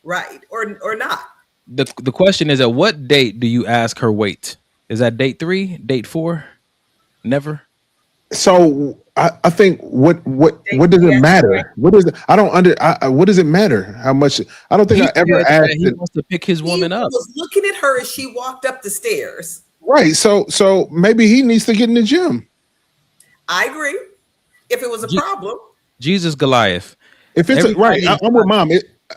right? Or not. The question is, at what date do you ask her weight? Is that date 3, date 4? Never. So I think what does it matter? What is it? What does it matter? How much? I don't think I ever asked. He wants to pick his woman up. He was looking at her as she walked up the stairs. Right. So maybe he needs to get in the gym. I agree. If it was a problem, Jesus Goliath. If it's I'm with Mom.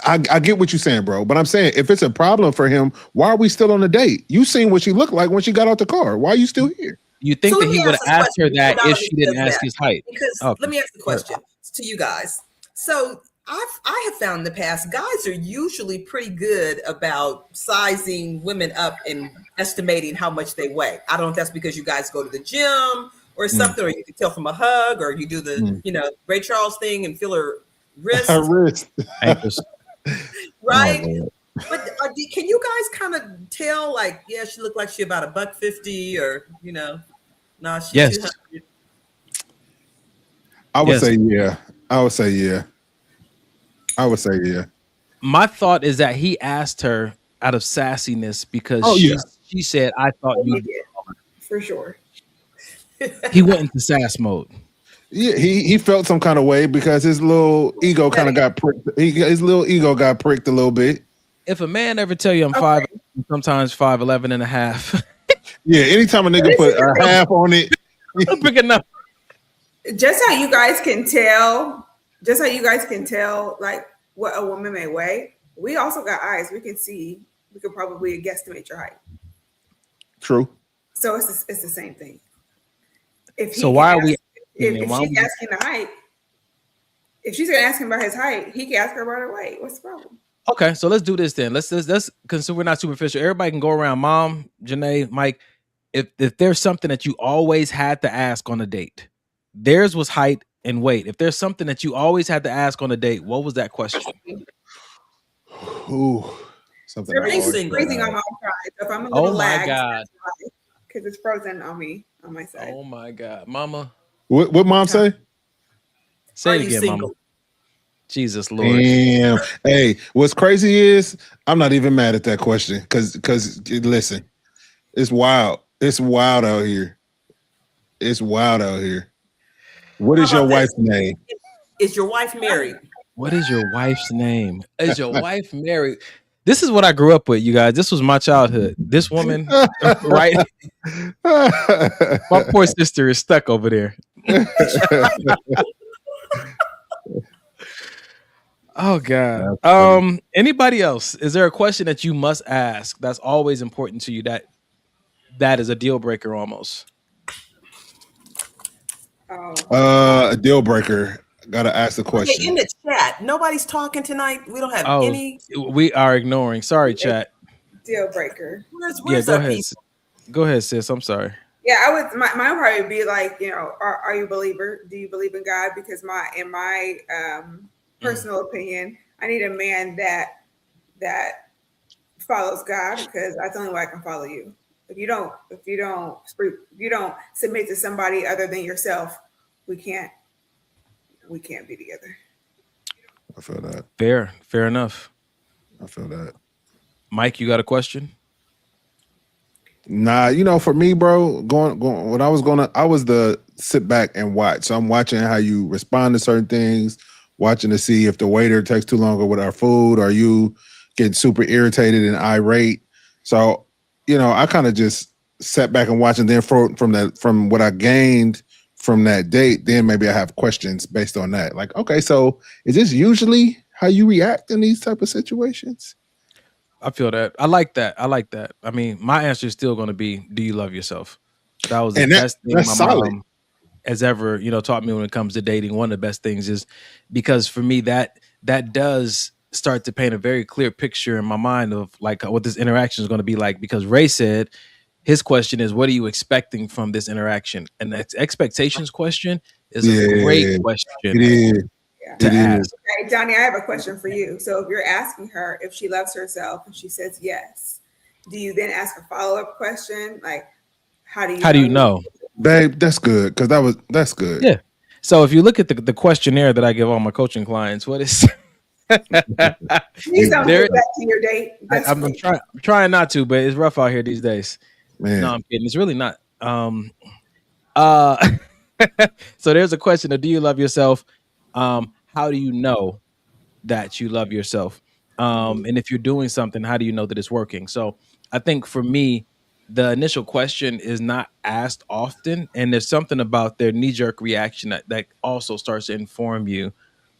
I get what you're saying, bro. But I'm saying, if it's a problem for him, why are we still on the date? You seen what she looked like when she got out the car. Why are you still here? You think that he would have asked her that if she didn't ask his height? Because let me ask the question to you guys. So I have found in the past, guys are usually pretty good about sizing women up and estimating how much they weigh. I don't know if that's because you guys go to the gym or something, or you can tell from a hug, or you do the Ray Charles thing and feel her wrist. Right? Oh, but can you guys kind of tell, like, yeah, she looked like she about $150, or no, she's yes. 200. I would say yeah. I would say yeah. My thought is that he asked her out of sassiness because she said, "I thought you." For sure. He went into sass mode. Yeah, he felt some kind of way because his little ego kind of got pricked. His little ego got pricked a little bit. If a man ever tell you I'm 5, sometimes 5'11" and a half. Yeah, anytime a nigga put a half on it, I'm picking up. Just how you guys can tell, like what a woman may weigh. We also got eyes. We can see. We could probably guesstimate your height. True. So it's the same thing. If she's asking the height, if she's gonna ask him about his height, he can ask her about her weight. What's the problem? Okay, so let's do this then. Let's because we're not superficial. Everybody can go around. Mom, Janae, Mike. If there's something that you always had to ask on a date, theirs was height, and wait. If there's something that you always had to ask on a date, what was that question? Ooh, something I always freezing on my side. So if I'm a little lagged, God. because it's frozen on my side. Oh my God, Mama. What mom say? Say Are it you again, single? Mama. Jesus Lord. Damn. Hey, what's crazy is I'm not even mad at that question because listen, it's wild. It's wild out here. It's wild out here. What is How your about wife's this? name? Is your wife married? What is your wife's name? Is your wife married? This is what I grew up with, you guys. This was my childhood. This woman, right? My poor sister is stuck over there. Oh God. Anybody else? Is there a question that you must ask that's always important to you that is a deal breaker almost? A deal breaker. Gotta ask the Okay, question. in the chat, nobody's talking tonight. We don't have any. We are ignoring. Sorry, chat. Deal breaker. Where's Go our ahead. people? Go ahead, sis. I'm sorry. Yeah, I would. My probably would be like, are you a believer? Do you believe in God? Because in my personal opinion, I need a man that follows God, because that's the only way I can follow you. If you don't submit to somebody other than yourself, we can't be together. I feel that. Fair enough. I feel that. Mike, you got a question? Nah, for me, bro, when I was the sit back and watch. So I'm watching how you respond to certain things, watching to see if the waiter takes too long with our food, or you getting super irritated and irate. So, I kind of just sat back and watched, and then from what I gained from that date, then maybe I have questions based on that. Like, okay, so is this usually how you react in these type of situations? I feel that. I like that. I mean, my answer is still going to be, do you love yourself? That was the best thing my mom has ever, taught me when it comes to dating. One of the best things is because for me, that does start to paint a very clear picture in my mind of like what this interaction is going to be like. Because Ray said his question is, what are you expecting from this interaction? And that expectations question is a great question. It is. To ask. Okay, Johnny, I have a question for you. So if you're asking her if she loves herself and she says yes, do you then ask a follow-up question? Like, how do you know? Babe, that's good. Because that's good. Yeah. So if you look at the questionnaire that I give all my coaching clients, what is Please don't give that to your date. I'm trying not to, but it's rough out here these days. Man. No, I'm kidding. It's really not. So there's a question of, do you love yourself? How do you know that you love yourself? And if you're doing something, how do you know that it's working? So I think for me, the initial question is not asked often. And there's something about their knee-jerk reaction that also starts to inform you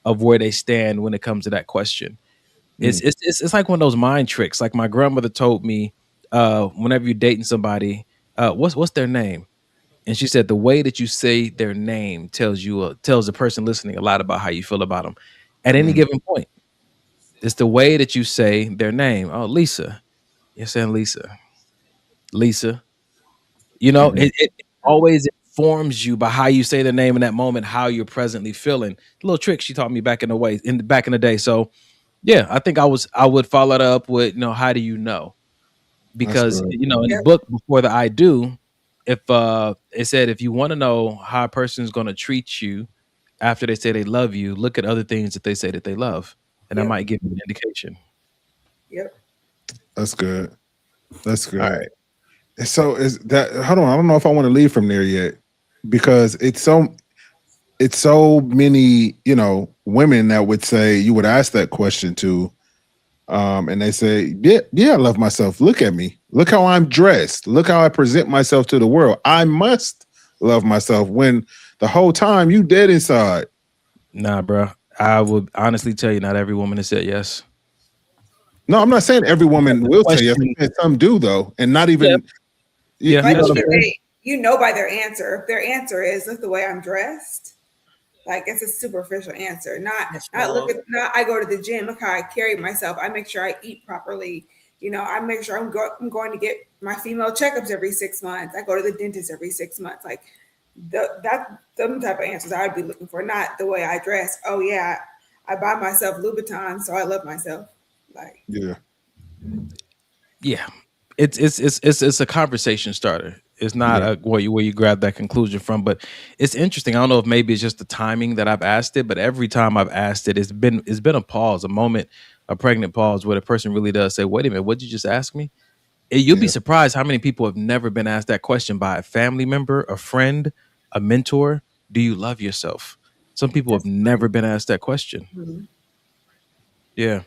of where they stand when it comes to that question. It's like one of those mind tricks. Like my grandmother told me, whenever you're dating somebody, what's their name? And she said the way that you say their name tells the person listening a lot about how you feel about them at any given point. It's the way that you say their name. Oh, Lisa. You're saying Lisa. Lisa. It always informs you by how you say the name in that moment, how you're presently feeling. The little trick she taught me back in the day. So yeah, I think I would follow it up with, how do you know? Because in the book Before the I Do, if it said, if you want to know how a person is going to treat you after they say they love you, look at other things that they say that they love, and that might give you an indication. Yep, that's good. That's good. All right. So is that? Hold on, I don't know if I want to leave from there yet, because it's so many women that would say, you would ask that question to. And they say, yeah, I love myself. Look at me. Look how I'm dressed. Look how I present myself to the world. I must love myself, when the whole time you dead inside. Nah, bro. I would honestly tell you, not every woman has said yes. No, I'm not saying every woman will tell you. Some do, though. And not even. Yeah. You know by their answer. If their answer is, look the way I'm dressed. Like, it's a superficial answer. Not I go to the gym, look how I carry myself. I make sure I eat properly. I make sure I'm going to get my female checkups every 6 months. I go to the dentist every 6 months. Like, Them type of answers I'd be looking for, not the way I dress. Oh yeah, I buy myself Louboutin, so I love myself. Like Yeah. Yeah, it's a conversation starter. It's not Yeah. where you grab that conclusion from, but it's interesting. I don't know if maybe it's just the timing that I've asked it, but every time I've asked it, it's been a pause, a moment, a pregnant pause where the person really does say, "Wait a minute, what did you just ask me?" You'll be Yeah. surprised how many people have never been asked that question by a family member, a friend, a mentor. Do you love yourself? Some people have never been asked that question. Mhm. Yeah.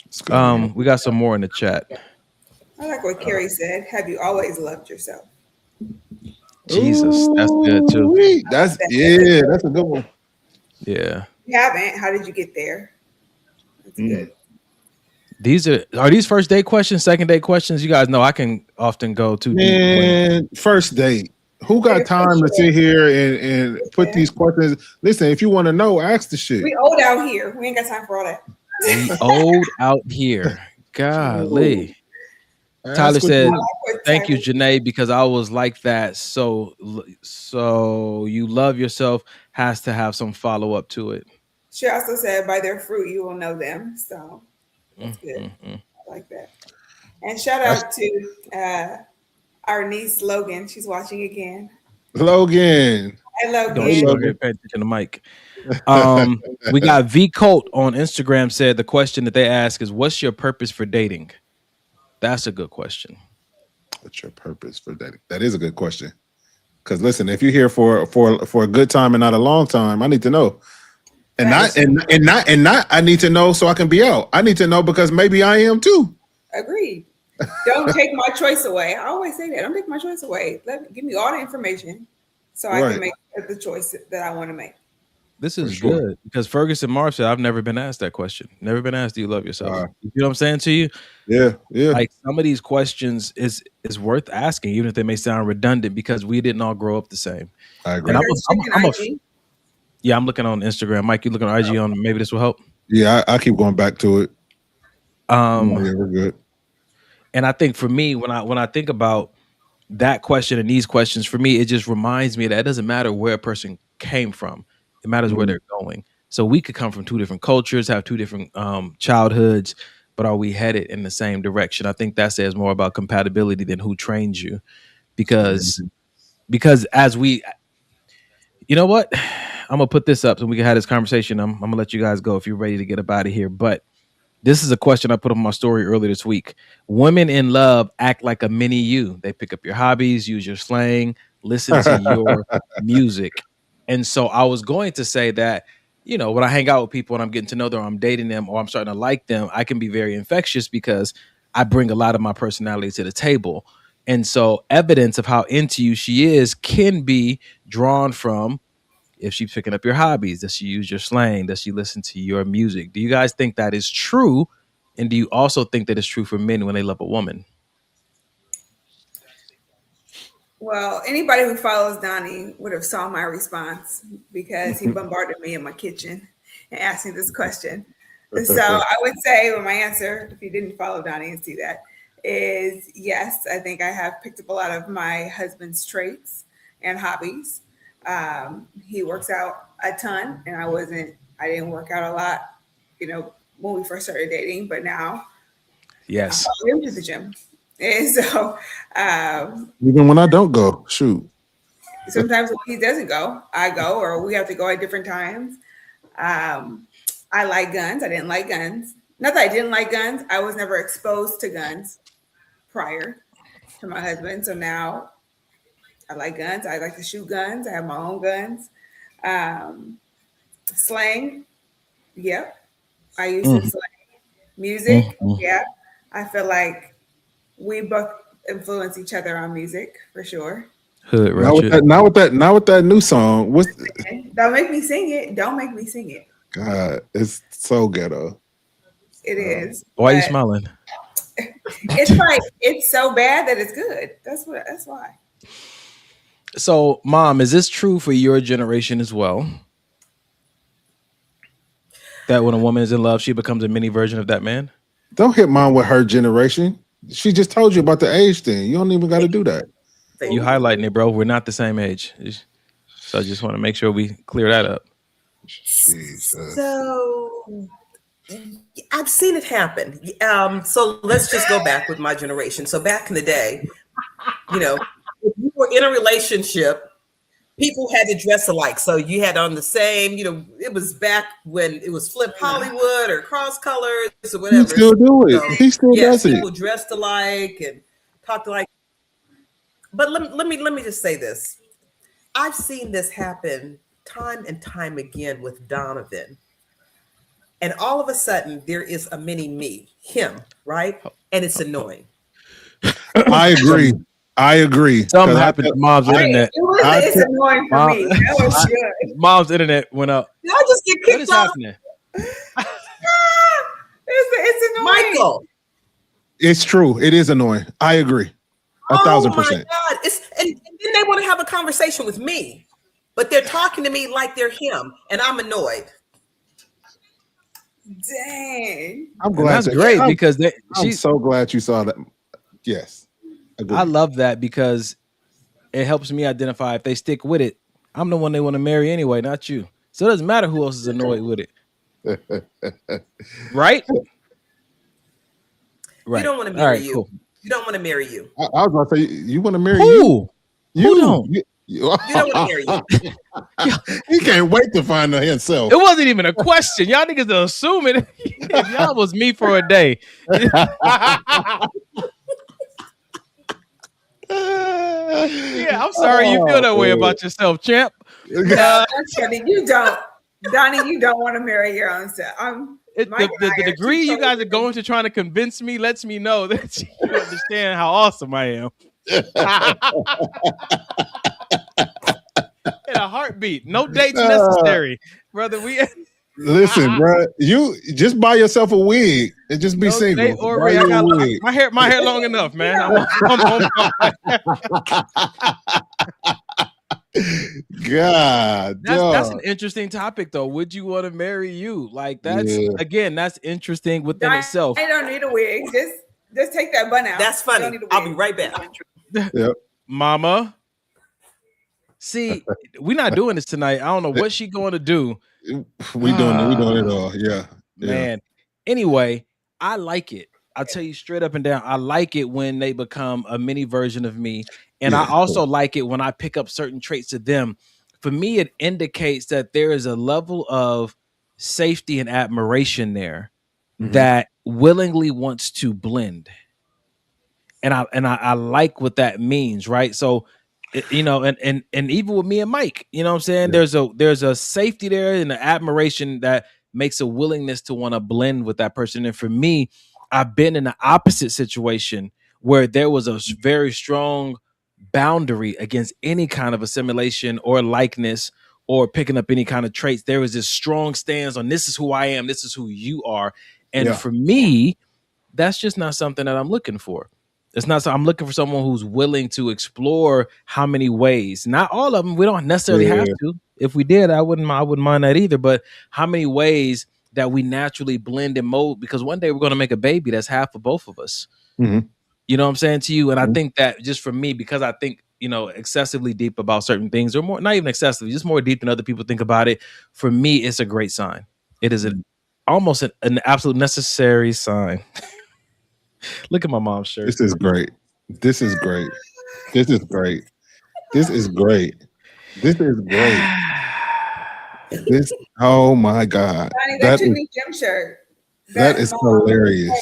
It's good, man. We got some more in the chat. I like what Carrie said. Have you always loved yourself? Jesus, that's good too. Ooh-wee. That's a good one. Yeah. You haven't. How did you get there? That's good. These are these first date questions, second date questions? You guys know I can often go too deep. Man, first date. Who got time to sit here and put these questions? Listen, if you want to know, ask the shit. We old out here. We ain't got time for all that. We old out here. Golly. Ask Tyler what said, you- "Thank you, Janae, because I was like that. So you love yourself has to have some follow up to it." She also said, by their fruit, you will know them. So that's good. I like that. And shout out to our niece, Logan. She's watching again. Logan. Hi, Logan. Don't pay attention to the mic. We got V Colt on Instagram said the question that they ask is, "What's your purpose for dating?" That's a good question. What's your purpose for dating? That is a good question. Because listen, if you're here for a good time and not a long time, I need to know. And not I need to know so I can be out. I need to know because maybe I am too. Agreed. Don't take my choice away. I always say that. Don't take my choice away. Give me all the information so I can make the choice that I want to make. This is good because Ferguson Marsh said, "I've never been asked that question. Never been asked, do you love yourself?" You know what I'm saying to you? Yeah. Like some of these questions is worth asking, even if they may sound redundant, because we didn't all grow up the same. I agree. And I'm looking on Instagram. Mike, you looking on IG on maybe this will help? Yeah, I keep going back to it. Yeah, we're good. And I think for me, when I think about that question and these questions, for me, it just reminds me that it doesn't matter where a person came from. It matters where they're going. So we could come from two different cultures, have two different childhoods, but are we headed in the same direction? I think that says more about compatibility than who trains you. Because as we, you know what? I'm going to put this up so we can have this conversation. I'm going to let you guys go if you're ready to get up out of here. But this is a question I put on my story earlier this week. Women in love act like a mini you. They pick up your hobbies, use your slang, listen to your music. And so I was going to say that, you know, when I hang out with people and I'm getting to know them, or I'm dating them, or I'm starting to like them, I can be very infectious because I bring a lot of my personality to the table. And so evidence of how into you she is can be drawn from if she's picking up your hobbies. Does she use your slang? Does she listen to your music? Do you guys think that is true? And do you also think that it's true for men when they love a woman? Well, anybody who follows Donnie would have saw my response because he bombarded me in my kitchen and asked me this question. So I would say, well, my answer, if you didn't follow Donnie and see that, is yes. I think I have picked up a lot of my husband's traits and hobbies. He works out a ton, and I didn't work out a lot, you know, when we first started dating, but now, yes, I'm to the gym. And so, even when I don't go, shoot. Sometimes when he doesn't go, I go, or we have to go at different times. I like guns. I didn't like guns. Not that I didn't like guns. I was never exposed to guns prior to my husband. So now I like guns. I like to shoot guns. I have my own guns. Slang. Yep. I used to slang. Music. Yeah. I feel like we both influence each other on music for sure. Hood Ratchet. Now with that new song. Don't make me sing it. Don't make me sing it. God, it's so ghetto. It is. Why are you smiling? It's like it's so bad that it's good. That's why. So, Mom, is this true for your generation as well? That when a woman is in love, she becomes a mini version of that man? Don't hit Mom with her generation. She just told you about the age thing. You don't even got to do that. You highlighting it, bro. We're not the same age. So I just want to make sure we clear that up. Jesus. So I've seen it happen. So let's just go back with my generation. So back in the day, you know, if you were in a relationship, people had to dress alike. So you had on the same, you know, it was back when it was Flip Hollywood or Cross Colors or whatever. He still do it. So, He still does it. people dressed alike and talked alike. But let me just say this. I've seen this happen time and time again with Donovan. And all of a sudden there is a mini me, him, right? And it's annoying. I agree. Something happened to Mom's internet. It's annoying for me. That was good. Mom's internet went up. Did I just get What kicked is off? happening? It's annoying. Michael. It's true. It is annoying. I agree. 1,000%. Oh my God. And then they want to have a conversation with me, but they're talking to me like they're him, and I'm annoyed. Dang. I'm And glad. that's great because I'm so glad you saw that. Yes. Agreed. I love that because it helps me identify if they stick with it. I'm the one they want to marry anyway, not you. So it doesn't matter who else is annoyed with it. Right? Right. You don't want to All marry right, you. cool. You don't want to marry you. I was going to say, you want to marry Who? you? Who don't? You You don't want to marry you. He can't wait to find out himself. It wasn't even a question. Y'all niggas are assuming if y'all was me for a day. Yeah, I'm sorry you feel that way about yourself, champ. That's funny. You don't, Donnie. You don't want to marry your own self. The degree you guys are going to trying to convince me lets me know that you understand how awesome I am. In a heartbeat, no dates necessary, brother. Listen, bro, you just buy yourself a wig and just be single. Date or ring. I got my hair long enough, man. God, that's an interesting topic, though. Would you want to marry you? Like that's again, that's interesting within itself. I don't need a wig. Just take that bun out. That's funny. I'll be right back. Yep. Mama. See, we're not doing this tonight. I don't know what she going to do. We doing it all. Yeah. Man. Anyway, I like it. I'll tell you straight up and down. I like it when they become a mini version of me. And I also like it when I pick up certain traits of them. For me, it indicates that there is a level of safety and admiration there that willingly wants to blend. And I like what that means, right? So, you know, and even with me and Mike, you know what I'm saying? There's a safety there and an admiration that makes a willingness to want to blend with that person. And for me, I've been in the opposite situation where there was a very strong boundary against any kind of assimilation or likeness or picking up any kind of traits. There was this strong stance on this is who I am, this is who you are. And for me, that's just not something that I'm looking for. It's not so I'm looking for someone who's willing to explore how many ways. Not all of them. We don't necessarily have to. If we did, I wouldn't mind that either. But how many ways that we naturally blend and mold? Because one day we're going to make a baby that's half of both of us. Mm-hmm. You know what I'm saying to you? And I think that just for me, because I think, you know, excessively deep about certain things, or more, not even excessively, just more deep than other people think about it. For me, it's a great sign. It is almost an absolute necessary sign. Look at my mom's shirt. This is great. This is great. This is great. This is great. This is great. This, oh my God. Donnie, that's your new gym shirt. That is hilarious.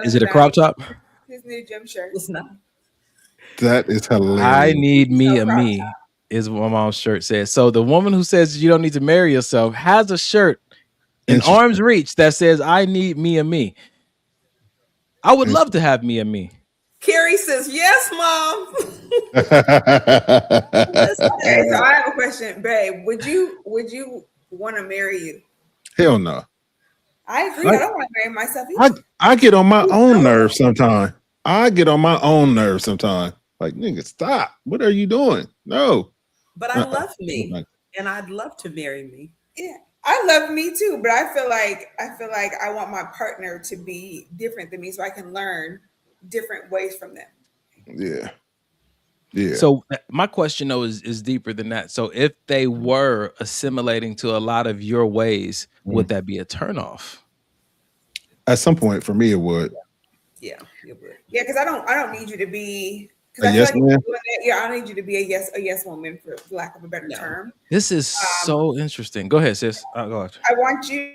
Is it a crop top? His new gym shirt. It's not. That is hilarious. I need me a me is what my mom's shirt says. So the woman who says you don't need to marry yourself has a shirt in arm's reach that says I need me a me. I would love to have me a me. Carrie says, yes, Mom. Okay, so I have a question, babe. Would you want to marry you? Hell no. I agree. I don't want to marry myself either. I get on my own nerves sometimes. Like, nigga, stop. What are you doing? No. But I love me, and I'd love to marry me. Yeah, I love me too. But I feel like I want my partner to be different than me, so I can learn different ways from them. Yeah. Yeah. So my question though is deeper than that. So if they were assimilating to a lot of your ways, would that be a turnoff? At some point, for me, it would. Yeah, because I don't need you to be A yes man. Yeah, I need you to be a yes woman, for lack of a better term. This is so interesting. Go ahead, sis. Go ahead. I want you.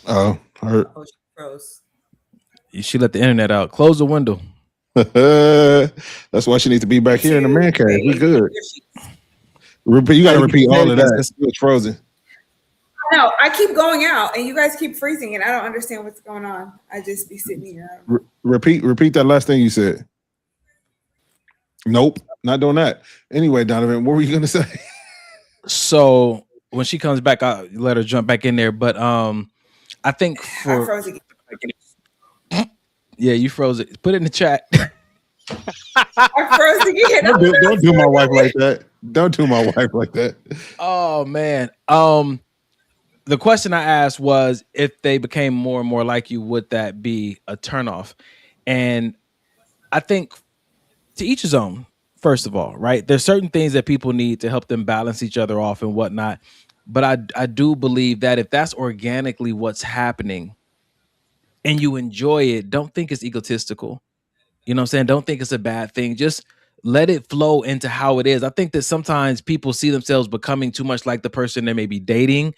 Oh, hurt. Oh, she froze. She let the internet out. Close the window. That's why she needs to be back here in the man cave. We good. You got to repeat all of that. It's frozen. No, I keep going out, and you guys keep freezing, and I don't understand what's going on. I just be sitting here. Repeat that last thing you said. Nope, not doing that. Anyway, Donovan, what were you gonna say? So when she comes back, I'll let her jump back in there. But I think I froze again. Yeah, you froze it. Put it in the chat. I froze again. Don't do my wife like that. Don't do my wife like that. Oh man. The question I asked was, if they became more and more like you, would that be a turnoff? And I think to each his own, first of all, right? There's certain things that people need to help them balance each other off and whatnot. But I do believe that if that's organically what's happening and you enjoy it, don't think it's egotistical. You know what I'm saying? Don't think it's a bad thing. Just let it flow into how it is. I think that sometimes people see themselves becoming too much like the person they may be dating,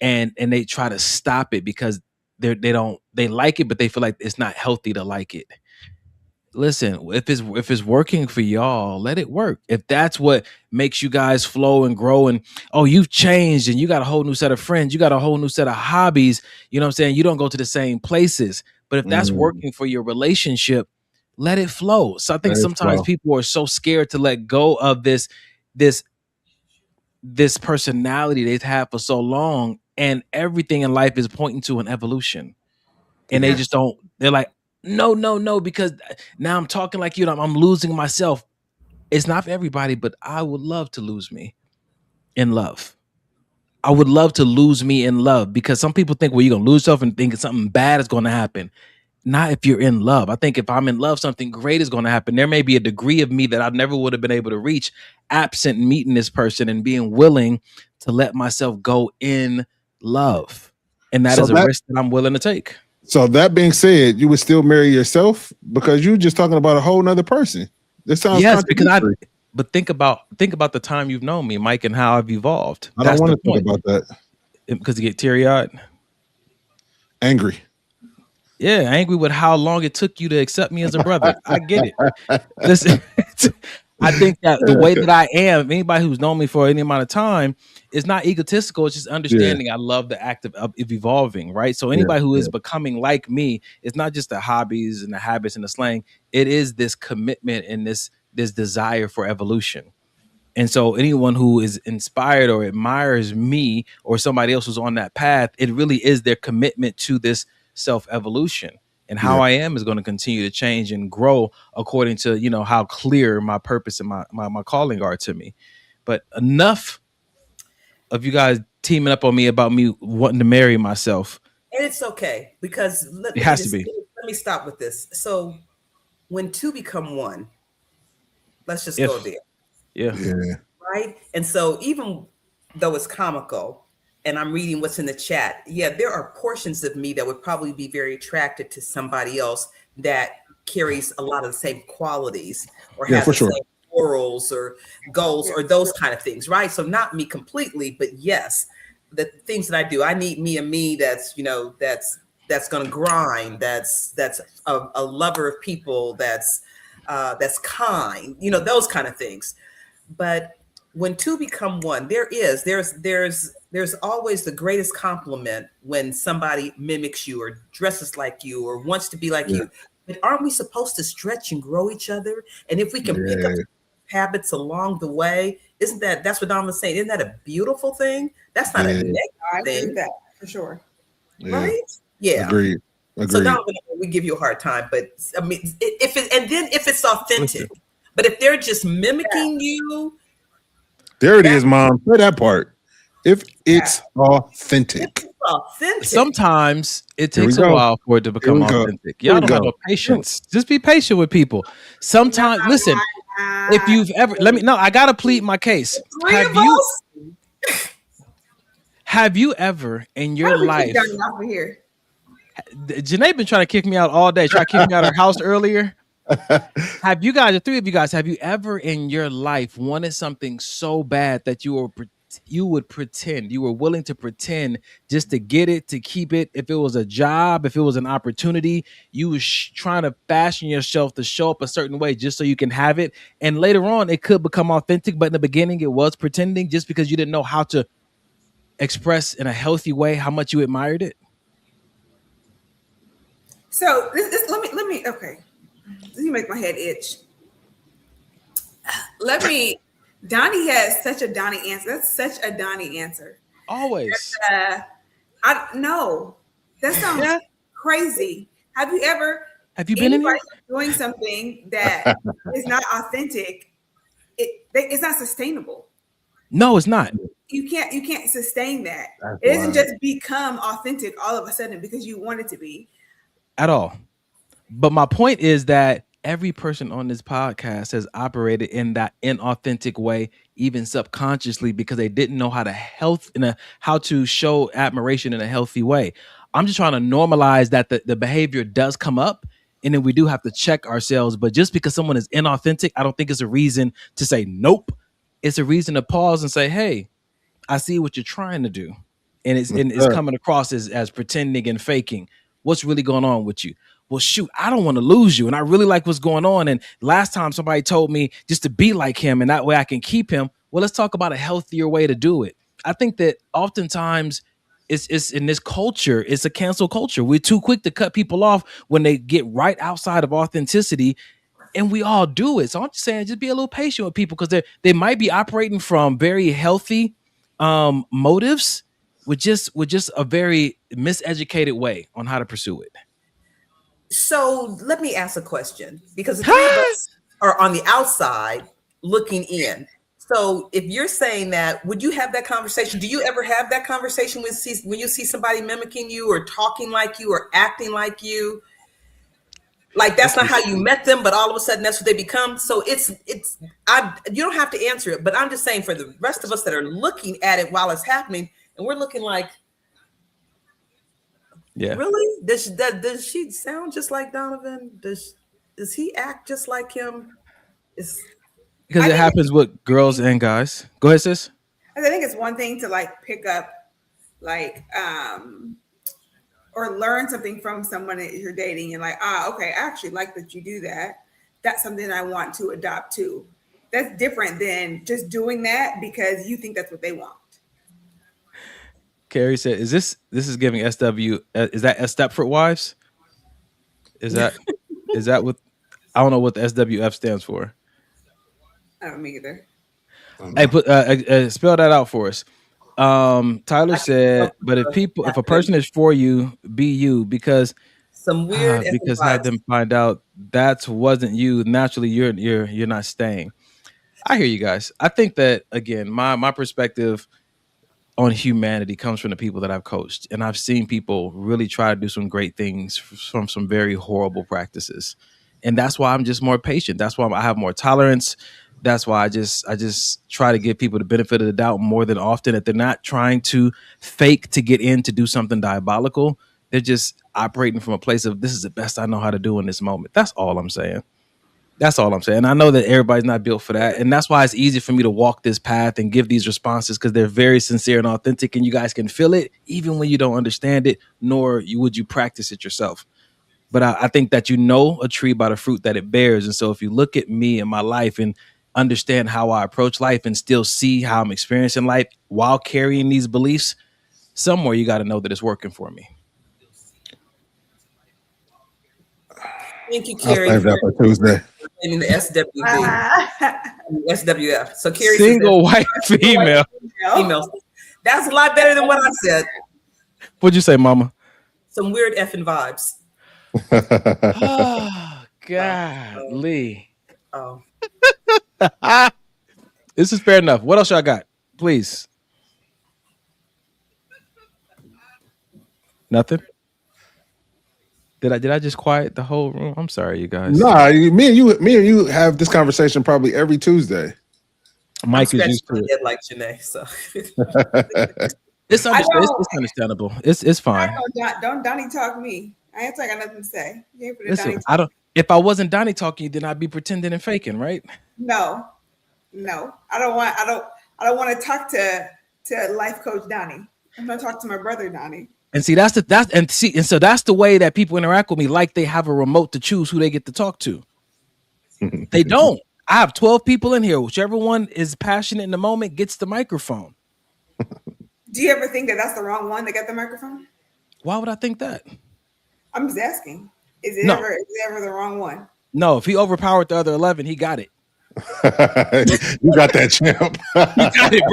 and they try to stop it because they like it, but they feel like it's not healthy to like it. Listen, if it's working for y'all, let it work. If that's what makes you guys flow and grow, and you've changed and you got a whole new set of friends, you got a whole new set of hobbies, you know what I'm saying? You don't go to the same places. But if that's working for your relationship, let it flow. So I think sometimes people are so scared to let go of this personality they've had for so long, and everything in life is pointing to an evolution. And they just don't, they're like, no, because now I'm talking like you, I'm losing myself. It's not for everybody, but I would love to lose me in love. I would love to lose me in love, because some people think, well, you're going to lose yourself and think something bad is going to happen. Not if you're in love. I think if I'm in love, something great is going to happen. There may be a degree of me that I never would have been able to reach absent meeting this person and being willing to let myself go in love. And that is a risk that I'm willing to take. So that being said, you would still marry yourself, because you're just talking about a whole nother person. This sounds but think about the time you've known me, Mike, and how I've evolved. I don't want to think about that. Because you get teary-eyed. Angry. Yeah, angry with how long it took you to accept me as a brother. I get it. Listen, I think that the way that I am, anybody who's known me for any amount of time, is not egotistical. It's just understanding I love the act of evolving, right? So anybody who is becoming like me, it's not just the hobbies and the habits and the slang. It is this commitment and this desire for evolution. And so anyone who is inspired or admires me or somebody else who's on that path, it really is their commitment to this self-evolution. And how I am is going to continue to change and grow according to, how clear my purpose and my calling are to me. But enough of you guys teaming up on me about me wanting to marry myself. And it's okay, because it has to be. Let me stop with this. So when two become one, let's just go there. Yeah. Right. And so even though it's comical, and I'm reading what's in the chat, there are portions of me that would probably be very attracted to somebody else that carries a lot of the same qualities or has the same morals or goals or those kind of things, right? So not me completely, but yes, the things that I do, I need me and me that's going to grind, that's a lover of people, that's kind, those kind of things. But when two become one, there's always the greatest compliment when somebody mimics you or dresses like you or wants to be like you. But aren't we supposed to stretch and grow each other? And if we can pick up habits along the way, that's what Don was saying? Isn't that a beautiful thing? That's not a negative I agree thing. with that for sure. Right? Yeah. Agreed. So Don, we give you a hard time, but I mean, if it's authentic, but if they're just mimicking you. There it is, Mom. Say that part. If it's authentic. authentic. Sometimes it Here we takes a go. while for it to Here become we go. authentic. Here Y'all we don't have go. no patience. Just be patient with people. Sometimes, listen, if you've ever, I gotta plead my case. Three of us. Have you ever in How your do we life? keep Johnny off of here? Janae been trying to kick me out all day. Try to kick me out of her house earlier. Have you guys, the three of you guys, have you ever in your life wanted something so bad that you would pretend, you were willing to pretend just to get it, to keep it? If it was a job, if it was an opportunity, you was trying to fashion yourself to show up a certain way just so you can have it. And later on, it could become authentic, but in the beginning, it was pretending just because you didn't know how to express in a healthy way how much you admired it. So let me okay. You make my head itch. Donnie has such a Donnie answer. That's such a Donnie answer. Always. I no, that sounds crazy. Have you been in here? doing something that is not authentic? It's not sustainable. No, it's not. You can't sustain that. It doesn't just become authentic all of a sudden because you want it to be. At all. But my point is that every person on this podcast has operated in that inauthentic way, even subconsciously, because they didn't know how to show admiration in a healthy way. I'm just trying to normalize that the behavior does come up, and then we do have to check ourselves. But just because someone is inauthentic, I don't think it's a reason to say nope. It's a reason to pause and say, hey, I see what you're trying to do. And it's coming across as pretending and faking. What's really going on with you? Well, shoot, I don't want to lose you. And I really like what's going on. And last time somebody told me just to be like him and that way I can keep him. Well, let's talk about a healthier way to do it. I think that oftentimes it's in this culture, it's a cancel culture. We're too quick to cut people off when they get right outside of authenticity. And we all do it. So I'm just saying, just be a little patient with people because they might be operating from very healthy motives with just a very miseducated way on how to pursue it. So let me ask a question, because the three of us are on the outside looking in. So if you're saying that, would you have that conversation? Do you ever have that conversation when you see somebody mimicking you or talking like you or acting like you? Like that's not how you met them, but all of a sudden that's what they become. So you don't have to answer it, but I'm just saying for the rest of us that are looking at it while it's happening, and we're looking like, yeah, really? Does she sound just like Donovan? Does he act just like him? Because it happens with girls and guys. Go ahead, sis. I think it's one thing to like pick up, like, or learn something from someone that you're dating and like, okay, I actually like that you do that. That's something I want to adopt too. That's different than just doing that because you think that's what they want. Carrie said, "Is this is giving SW? Is that Stepford Wives? Is that what? I don't know what the SWF stands for. I don't either. Hey, put spell that out for us." Tyler said, "But if a person is for you, be you, because some weird because have them find out that wasn't you. Naturally, you're not staying." I hear you guys. I think that again, my perspective on humanity comes from the people that I've coached, and I've seen people really try to do some great things from some very horrible practices, and that's why I'm just more patient. That's why I have more tolerance. That's why I just try to give people the benefit of the doubt more than often, that they're not trying to fake to get in to do something diabolical. They're just operating from a place of, this is the best I know how to do in this moment. That's all I'm saying. That's all I'm saying. I know that everybody's not built for that. And that's why it's easy for me to walk this path and give these responses, because they're very sincere and authentic, and you guys can feel it even when you don't understand it, nor would you practice it yourself. But I think that you know a tree by the fruit that it bears. And so if you look at me and my life and understand how I approach life and still see how I'm experiencing life while carrying these beliefs, somewhere you got to know that it's working for me. Thank you, Carrie. I'll save that for Tuesday. In the SWF. So Carrie, single white female. That's a lot better than what I said. What'd you say, Mama? Some weird effing vibes. Oh, golly. Oh. This is fair enough. What else y'all got? Please. Nothing. Did I just quiet the whole room? I'm sorry, you guys. Nah, me and you have this conversation probably every Tuesday. Mike is used to it. it. Like Janae, so It's understandable. It's fine. Don't Donnie talk me. I ain't got nothing to say. Listen, I don't. If I wasn't Donnie talking, then I'd be pretending and faking, right? No. I don't want to talk to life coach Donnie. I'm gonna talk to my brother Donnie. And see, so that's the way that people interact with me, like they have a remote to choose who they get to talk to. They don't. I have 12 people in here. Whichever one is passionate in the moment gets the microphone. Do you ever think that that's the wrong one that got the microphone? Why would I think that? I'm just asking. Is it ever the wrong one? No, if he overpowered the other 11, he got it. You got that, champ. You got it,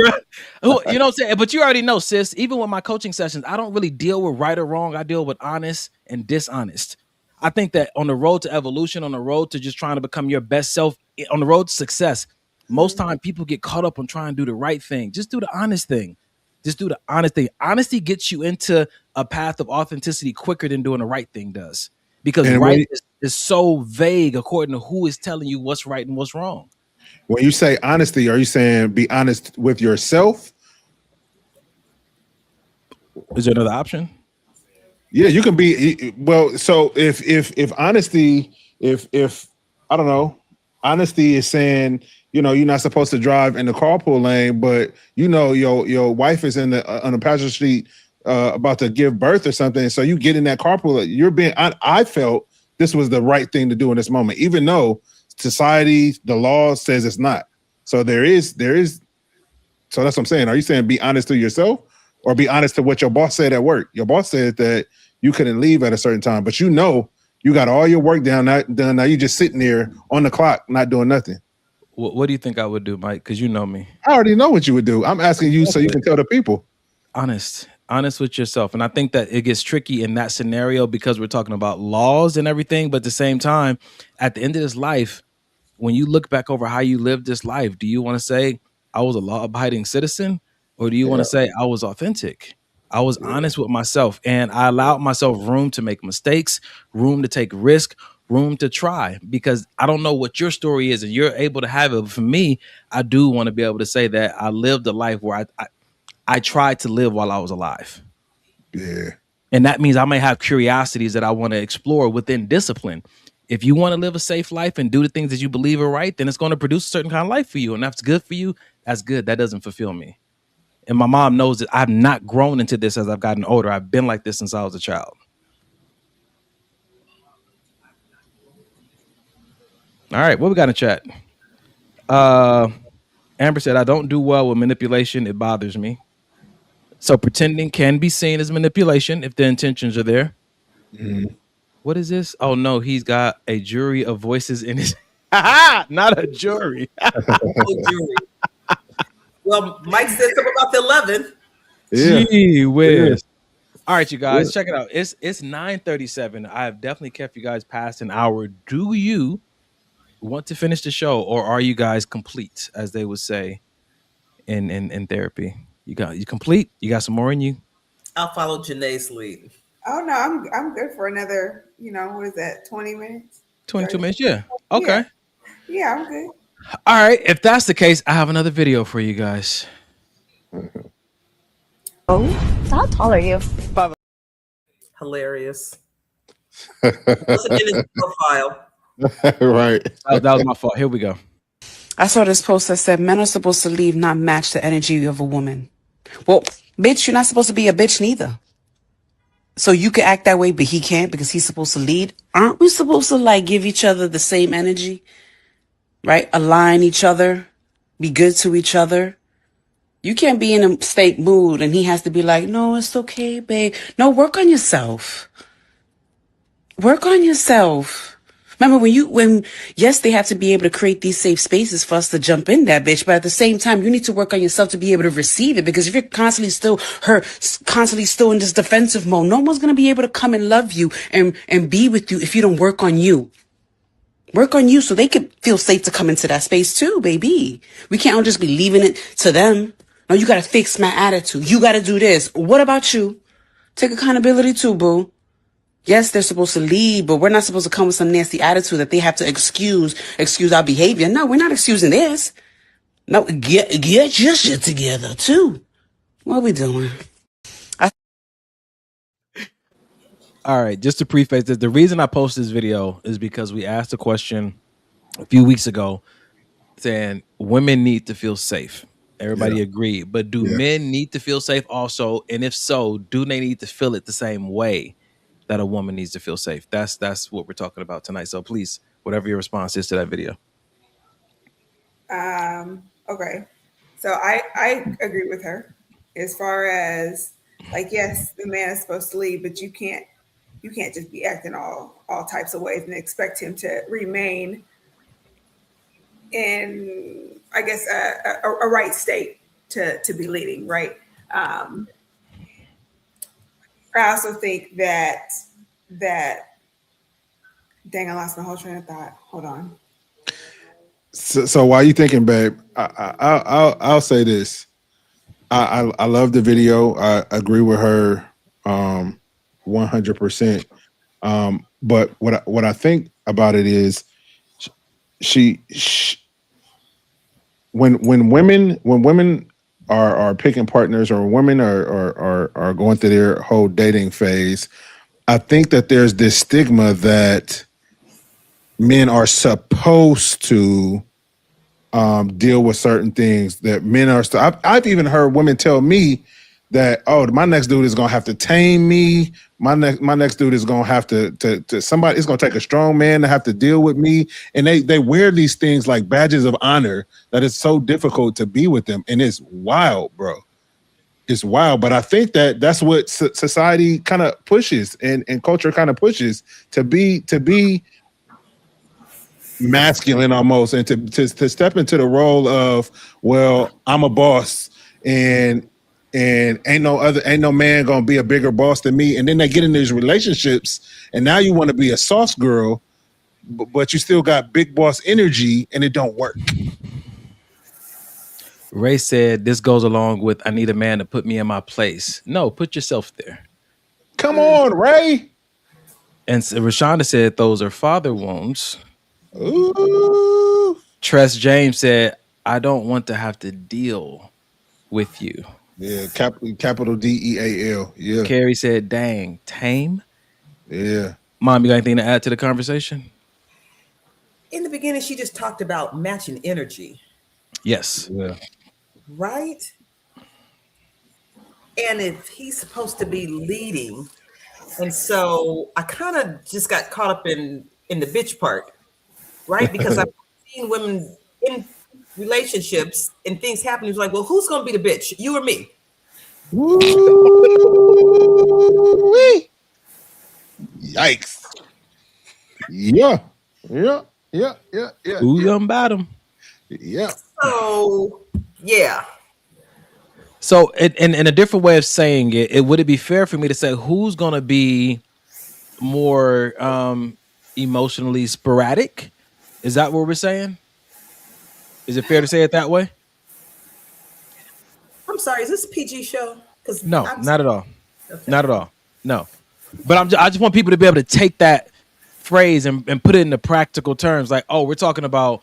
bro. You know what I'm saying? But you already know, sis, even with my coaching sessions, I don't really deal with right or wrong. I deal with honest and dishonest. I think that on the road to evolution, on the road to just trying to become your best self, on the road to success, most time people get caught up on trying to do the right thing. Just do the honest thing. Just do the honest thing. Honesty gets you into a path of authenticity quicker than doing the right thing does. Because right is so vague according to who is telling you what's right and what's wrong. When you say honesty, are you saying be honest with yourself? Is there another option? Yeah, you can be. Well, so if honesty, if I don't know, honesty is saying, you know, you're not supposed to drive in the carpool lane, but you know your wife is on the passenger seat about to give birth or something, so you get in that carpool. You're being. I felt this was the right thing to do in this moment, even though society, the law says it's not. So there is. So that's what I'm saying. Are you saying be honest to yourself, or be honest to what your boss said at work? Your boss said that you couldn't leave at a certain time, but you know you got all your work done. Now you're just sitting there on the clock, not doing nothing. What do you think I would do, Mike? Because you know me. I already know what you would do. I'm asking you so you can tell the people. Honest with yourself. And I think that it gets tricky in that scenario because we're talking about laws and everything. But at the same time, at the end of this life, when you look back over how you lived this life, do you want to say I was a law-abiding citizen, or do you want to say I was authentic? I was honest with myself, and I allowed myself room to make mistakes, room to take risk, room to try, because I don't know what your story is and you're able to have it. But for me, I do want to be able to say that I lived a life where I tried to live while I was alive. Yeah. And that means I may have curiosities that I want to explore within discipline. If you want to live a safe life and do the things that you believe are right, then it's going to produce a certain kind of life for you. And that's good for you. That's good. That doesn't fulfill me. And my mom knows that I've not grown into this as I've gotten older. I've been like this since I was a child. All right, what we got in the chat? Amber said, I don't do well with manipulation. It bothers me. So pretending can be seen as manipulation if the intentions are there. Mm-hmm. What is this? Oh, no, he's got a jury of voices in his... Not a jury. Well, Mike said something about the 11. Yeah. Gee whiz. All right, you guys, check it out. It's 9:37. I have definitely kept you guys past an hour. Do you want to finish the show, or are you guys complete, as they would say in therapy? You complete? You got some more in you? I'll follow Janae's lead. Oh no, I'm good for another, what is that, 20 minutes? 22 minutes, yeah. Okay. Yeah, I'm good. All right, if that's the case, I have another video for you guys. Oh, how tall are you? Hilarious. Wasn't in his profile. Right. That was my fault. Here we go. I saw this post that said men are supposed to leave, not match the energy of a woman. Well, bitch, you're not supposed to be a bitch neither. So you can act that way, but he can't because he's supposed to lead. Aren't we supposed to give each other the same energy? Right? Align each other, be good to each other. You can't be in a fake mood and he has to be like, no, it's okay, babe. No, work on yourself. Work on yourself. Remember yes, they have to be able to create these safe spaces for us to jump in that bitch. But at the same time, you need to work on yourself to be able to receive it. Because if you're constantly still in this defensive mode, no one's going to be able to come and love you and be with you if you don't work on you. Work on you so they can feel safe to come into that space too, baby. We can't just be leaving it to them. No, you got to fix my attitude. You got to do this. What about you? Take accountability too, boo. Yes, they're supposed to lead, but we're not supposed to come with some nasty attitude that they have to excuse our behavior. No, we're not excusing this. No, get your shit together too. What are we doing? All right, just to preface this, the reason I post this video is because we asked a question a few weeks ago saying women need to feel safe. Everybody agreed, but do men need to feel safe also? And if so, do they need to feel it the same way that a woman needs to feel safe? That's what we're talking about tonight. So please, whatever your response is to that video. Okay. So I agree with her as far as like, yes, the man is supposed to lead, but you can't just be acting all types of ways and expect him to remain in, I guess, a right state to be leading, right? I also think that dang, I lost my whole train of thought. Hold on. So while you thinking, babe, I'll say this. I love the video. I agree with her 100%. But what I think about it is she when women are picking partners, or women are going through their whole dating phase, I think that there's this stigma that men are supposed to deal with certain things, that men are. I've even heard women tell me that, oh, my next dude is gonna have to tame me. My next dude is gonna have to somebody. It's gonna take a strong man to have to deal with me. And they wear these things like badges of honor that it's so difficult to be with them. And it's wild, bro. It's wild. But I think that that's what society kind of pushes and culture kind of pushes to be masculine almost, and to step into the role of, well, I'm a boss and ain't no man gonna be a bigger boss than me. And then they get in these relationships, and now you want to be a soft girl, but you still got big boss energy, and it don't work. Ray said this goes along with, I need a man to put me in my place. No, put yourself there. Come on, Ray. And Rashonda said those are father wounds. Ooh. Tress James said, I don't want to have to deal with you. Yeah, capital DEAL. Yeah. Carrie said, dang, tame. Yeah. Mom, you got anything to add to the conversation? In the beginning, she just talked about matching energy. Yes. Yeah. Right? And if he's supposed to be leading, and so I kind of just got caught up in the bitch part, right? Because I've seen women in relationships and things happen. It's like, well, who's going to be the bitch? You or me? Woo-wee. Yikes. Yeah. Who's on bottom? Yeah. So, yeah. So, in a different way of saying it, would it be fair for me to say who's going to be more emotionally sporadic? Is that what we're saying? Is it fair to say it that way? I'm sorry, is this a PG show? No, not at all. Okay. Not at all. No. But I just want people to be able to take that phrase and put it into practical terms. Like, oh, we're talking about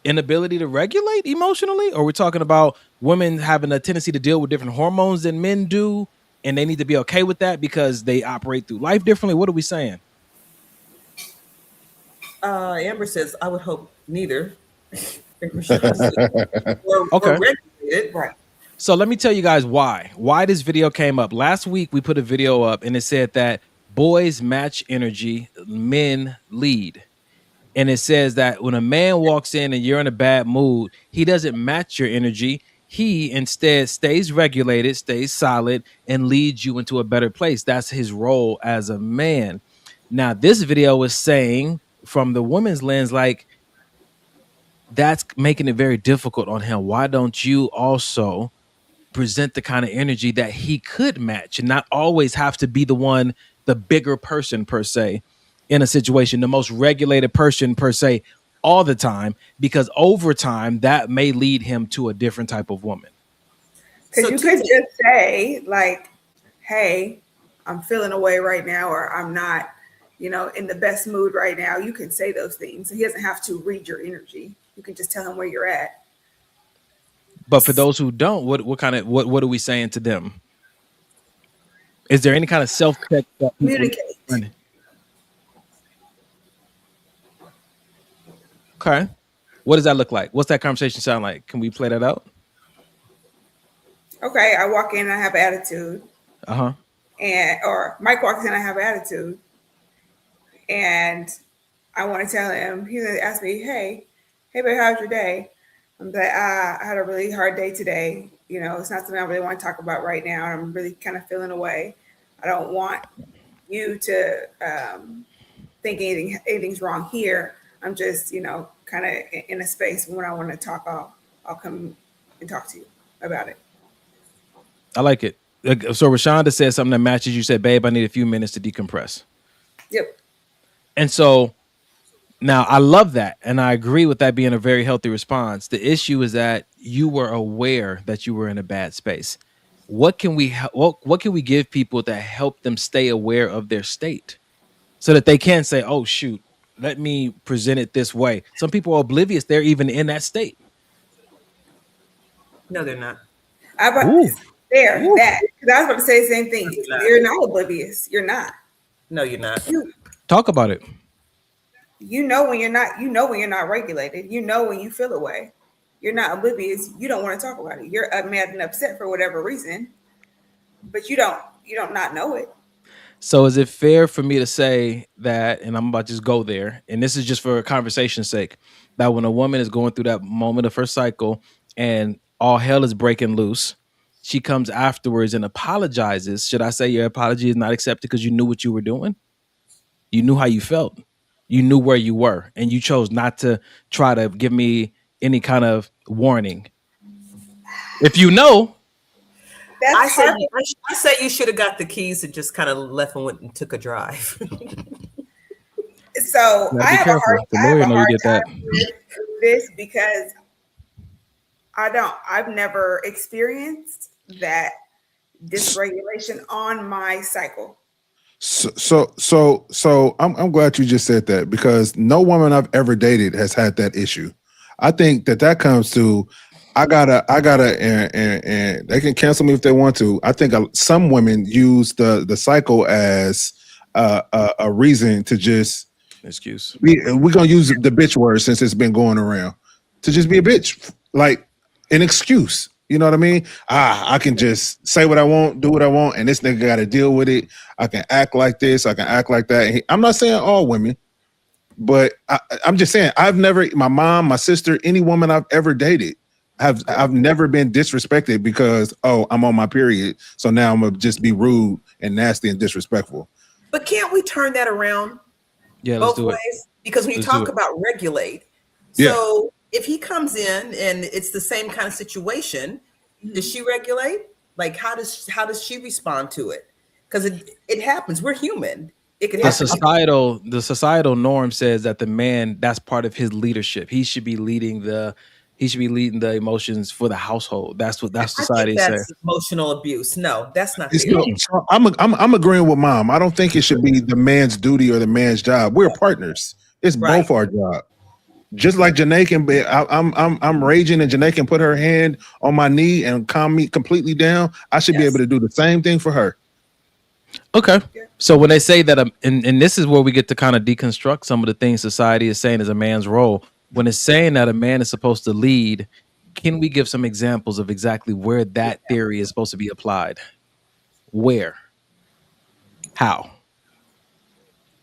inability to regulate emotionally, or we're talking about women having a tendency to deal with different hormones than men do, and they need to be okay with that because they operate through life differently. What are we saying? Amber says, I would hope neither. Okay. Or regulated. Right. So let me tell you guys why this video came up. Last week, we put a video up and it said that boys match energy, men lead. And it says that when a man walks in and you're in a bad mood, he doesn't match your energy. He instead stays regulated, stays solid, and leads you into a better place. That's his role as a man. Now, this video is saying from the woman's lens, like, that's making it very difficult on him. Why don't you also present the kind of energy that he could match and not always have to be the one, the bigger person per se in a situation, the most regulated person per se all the time, because over time that may lead him to a different type of woman. Because you could just say like, hey, I'm feeling away right now, or I'm not, in the best mood right now, you can say those things. He doesn't have to read your energy. You can just tell him where you're at. But for those who don't, what are we saying to them? Is there any kind of self-check that communicate? Okay. What does that look like? What's that conversation sound like? Can we play that out? Okay, I walk in and I have attitude. Uh-huh. Or Mike walks in and I have attitude. And I want to tell him, he's going to ask me, hey, babe, how's your day? I'm like, I had a really hard day today. It's not something I really want to talk about right now. I'm really kind of feeling away. I don't want you to think anything's wrong here. I'm just, kind of in a space when I want to talk, I'll come and talk to you about it. I like it. So Rashonda said something that matches. You said, babe, I need a few minutes to decompress. Yep. And so now I love that. And I agree with that being a very healthy response. The issue is that you were aware that you were in a bad space. What can we give people that help them stay aware of their state so that they can say, oh, shoot, let me present it this way. Some people are oblivious. They're even in that state. No, they're not. That. Because I was about to say the same thing. You're not oblivious. You're not. No, you're not. Talk about it. When you're not regulated. When you feel away. You're not oblivious. You don't want to talk about it. You're mad and upset for whatever reason, but you don't not know it. So is it fair for me to say that, and I'm about to just go there, and this is just for conversation's sake, that when a woman is going through that moment of her cycle and all hell is breaking loose, she comes afterwards and apologizes. Should I say your apology is not accepted because you knew what you were doing? You knew how you felt. You knew where you were, and you chose not to try to give me any kind of warning. If you know, I say you should have got the keys and just kind of left and went and took a drive. So I have a hard time with this because I've never experienced that dysregulation on my cycle. So I'm glad you just said that, because no woman I've ever dated has had that issue. I think that comes to, I gotta, and they can cancel me if they want to. I think some women use the cycle as a reason to just excuse. We're gonna use the bitch word since it's been going around, to just be a bitch, like an excuse. You know what I mean? I can just say what I want, do what I want, and this nigga got to deal with it. I can act like this, I can act like that. I'm not saying all women, but I'm just saying my mom, my sister, any woman I've ever dated, I've never been disrespected because, oh, I'm on my period, so now I'm gonna just be rude and nasty and disrespectful. But can't we turn that around? Yeah, both ways? Because when you talk about regulate, so if he comes in and it's the same kind of situation, does she regulate? Like, how does she respond to it? Because it happens. We're human. It could happen. The societal norm says that the man, that's part of his leadership. He should be leading the emotions for the household. That's what society says. That's emotional abuse. No, that's not. So I'm agreeing with Mom. I don't think it should be the man's duty or the man's job. We're partners. It's both our job. Just like Janae can be, I'm raging and Janae can put her hand on my knee and calm me completely down. I should be able to do the same thing for her. Okay. So when they say that, and this is where we get to kind of deconstruct some of the things society is saying is a man's role. When it's saying that a man is supposed to lead, can we give some examples of exactly where that theory is supposed to be applied? Where? How?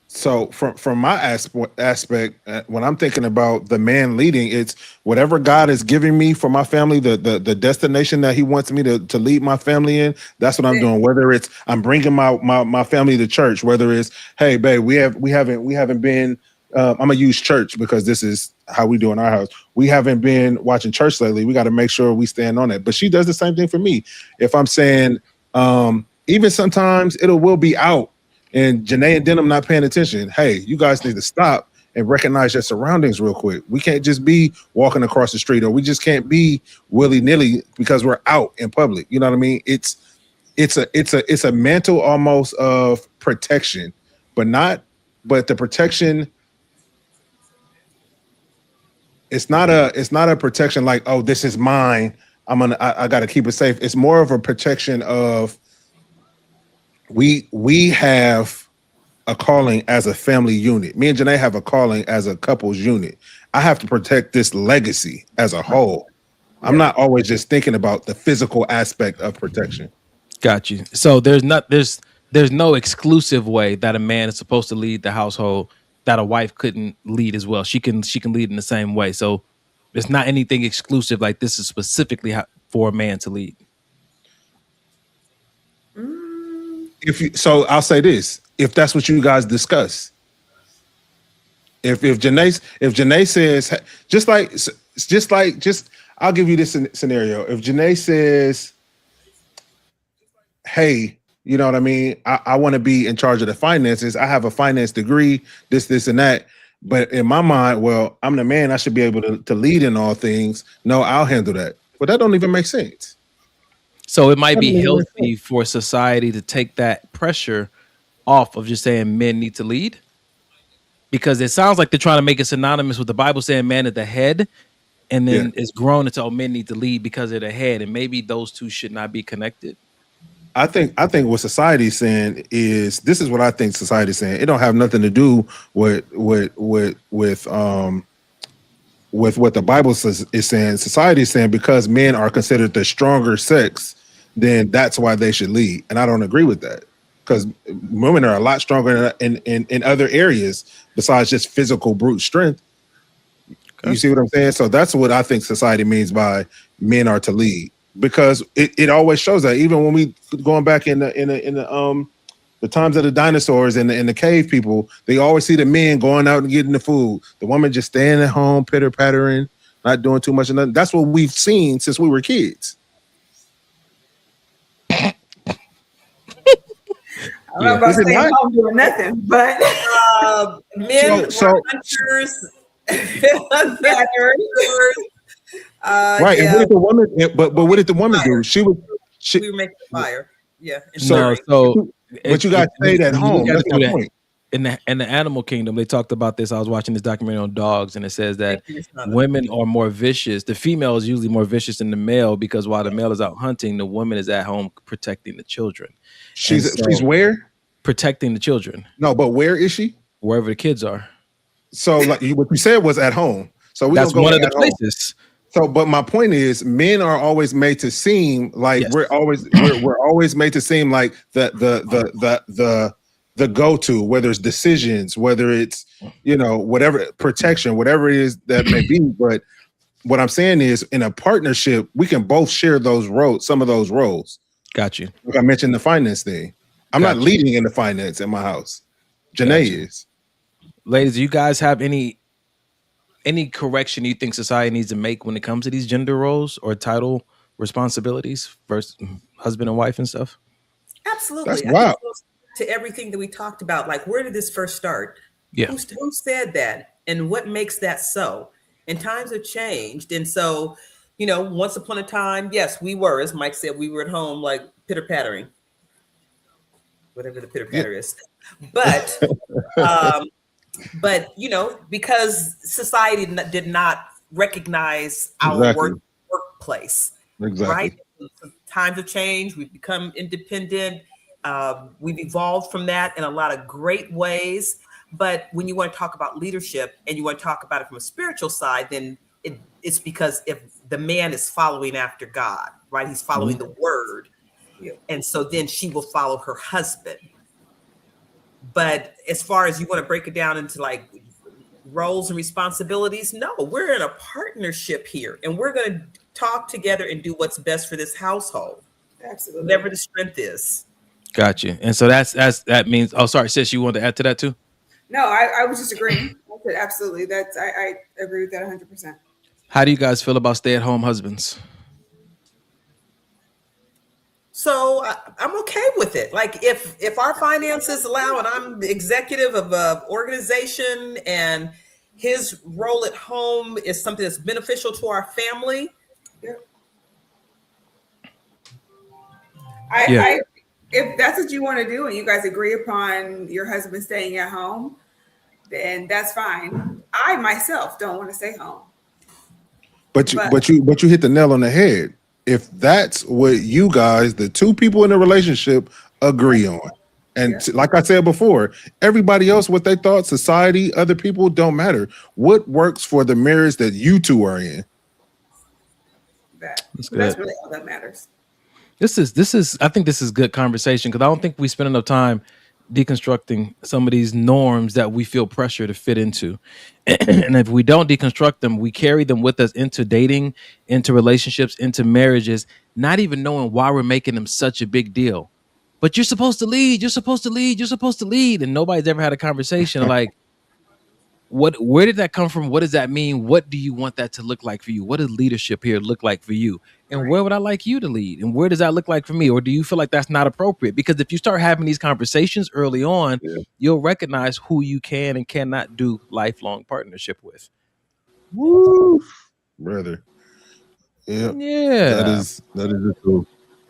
So from my aspect, when I'm thinking about the man leading, it's whatever God is giving me for my family, the destination that he wants me to lead my family in. That's what I'm doing. Whether it's I'm bringing my family to church, whether it's, hey, babe, we haven't been. I'm gonna use church because this is how we do in our house. We haven't been watching church lately. We got to make sure we stand on it. But she does the same thing for me. If I'm saying, even sometimes it will be out. And Janae and Denham not paying attention. Hey, you guys need to stop and recognize your surroundings real quick. We can't just be walking across the street, or we just can't be willy-nilly because we're out in public. You know what I mean? it's a mantle almost of protection, but the protection. It's not a protection like, oh, this is mine. I got to keep it safe. It's more of a protection of we have a calling as a family unit. Me and Janae have a calling as a couples unit. I have to protect this legacy as a whole. I'm not always just thinking about the physical aspect of protection. Got you. So there's no exclusive way that a man is supposed to lead the household that a wife couldn't lead as well. She can lead in the same way. So there's not anything exclusive like this is specifically for a man to lead. So I'll say this: if that's what you guys discuss, if Janae says just I'll give you this scenario. If Janae says, hey, you know what I mean? I want to be in charge of the finances. I have a finance degree, this and that. But in my mind, well, I'm the man. I should be able to lead in all things. No, I'll handle that. But that don't even make sense. So it might be healthy for society to take that pressure off of just saying men need to lead. Because it sounds like they're trying to make it synonymous with the Bible saying man is the head. And then it's grown into men need to lead because they're the head. And maybe those two should not be connected. I think what society's saying is this is what I think society's saying. It don't have nothing to do with what the Bible is saying. Society is saying because men are considered the stronger sex, then that's why they should lead. And I don't agree with that because women are a lot stronger in other areas besides just physical brute strength. Okay. You see what I'm saying? So that's what I think society means by men are to lead. Because it always shows that even when we going back in the times of the dinosaurs and the cave people, they always see the men going out and getting the food. The woman just staying at home, pitter pattering, not doing too much of nothing. That's what we've seen since we were kids. I'm not about to stay home doing nothing, but men were hunters. Right, and what did the woman? But what did the woman do? We were making fire. Yeah. But you guys stayed at home. That's my point. In the animal kingdom, they talked about this. I was watching this documentary on dogs, and it says that women are more vicious. The female is usually more vicious than the male because while the male is out hunting, the woman is at home protecting the children. She's where? Protecting the children. No, but where is she? Wherever the kids are. So, like what you said was at home. So that's one of the places. So, but my point is, men are always made to seem like we're always made to seem like the go-to, whether it's decisions, whether it's whatever protection, whatever it is that may be. But what I'm saying is, in a partnership, we can both share those roles, some of those roles. Got you. Like I mentioned the finance thing. I'm not leading in the finance in my house. Janae is. Ladies, do you guys have any correction you think society needs to make when it comes to these gender roles or title responsibilities versus husband and wife and stuff? Absolutely. That's wild. To everything that we talked about, like where did this first start? Yeah. Who said that? And what makes that so? And times have changed. And so, once upon a time, yes, we were, as Mike said, we were at home like pitter-pattering. Whatever the pitter-patter is. But because society did not recognize our workplace, right? Times have changed. We've become independent. We've evolved from that in a lot of great ways. But when you want to talk about leadership and you want to talk about it from a spiritual side, then it's because if the man is following after God, right? He's following the word. And so then she will follow her husband. But as far as you want to break it down into like roles and responsibilities, no, we're in a partnership here and we're going to talk together and do what's best for this household. Absolutely. Whatever the strength is. Got you. And so that means, oh, sorry, sis, you want to add to that too? No, I was just agreeing. I said absolutely. I agree with that 100%. How do you guys feel about stay-at-home husbands? So I'm okay with it. Like if our finances allow and I'm the executive of an organization and his role at home is something that's beneficial to our family, I if that's what you want to do and you guys agree upon your husband staying at home, then that's fine. I myself don't want to stay home. But you hit the nail on the head. If that's what you guys, the two people in the relationship, agree on, and like I said before, everybody else, what they thought, society, other people, don't matter. What works for the marriage that you two are in? That's really all that matters. This is I think this is good conversation because I don't think we spend enough time deconstructing some of these norms that we feel pressure to fit into. And if we don't deconstruct them, we carry them with us into dating, into relationships, into marriages, not even knowing why we're making them such a big deal. But you're supposed to lead, you're supposed to lead, you're supposed to lead. And nobody's ever had a conversation like, where did that come from? What does that mean? What do you want that to look like for you? What does leadership here look like for you? And where would I like you to lead? And where does that look like for me? Or do you feel like that's not appropriate? Because if you start having these conversations early on, you'll recognize who you can and cannot do lifelong partnership with. Woo, brother. Yeah. That is the truth.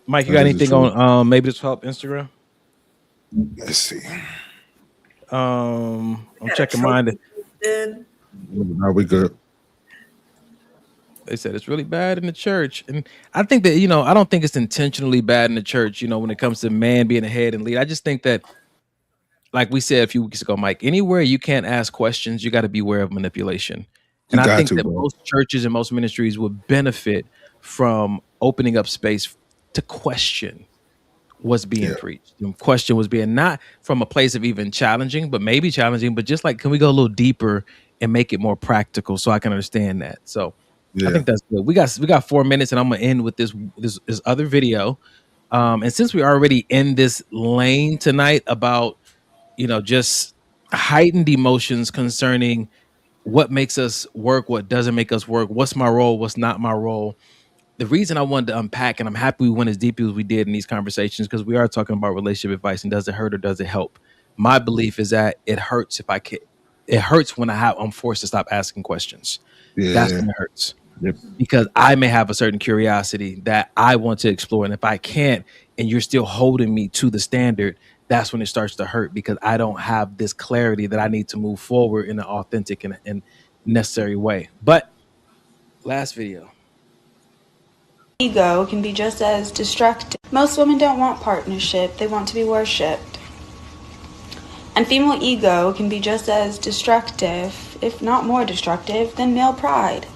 Mike, you got anything on maybe this will help Instagram? Let's see. I'm checking mine. Are we good? They said it's really bad in the church. And I think that, I don't think it's intentionally bad in the church, when it comes to man being ahead and lead. I just think that, like we said a few weeks ago, Mike, anywhere you can't ask questions, you got to be aware of manipulation. And I think that most churches and most ministries would benefit from opening up space to question what's being preached. And question was being not from a place of even challenging, but maybe challenging, but just like, can we go a little deeper and make it more practical so I can understand that? So I think that's good. We got 4 minutes, and I'm gonna end with this other video. And since we're already in this lane tonight about just heightened emotions concerning what makes us work, what doesn't make us work, what's my role, what's not my role. The reason I wanted to unpack, and I'm happy we went as deep as we did in these conversations, because we are talking about relationship advice and does it hurt or does it help? My belief is that it hurts if I can. It hurts when I'm forced to stop asking questions. That's when it hurts. Because I may have a certain curiosity that I want to explore. And if I can't, and you're still holding me to the standard, that's when it starts to hurt, because I don't have this clarity that I need to move forward in an authentic and necessary way. But last video. Ego can be just as destructive. Most women don't want partnership, they want to be worshipped. And female ego can be just as destructive, if not more destructive, than male pride.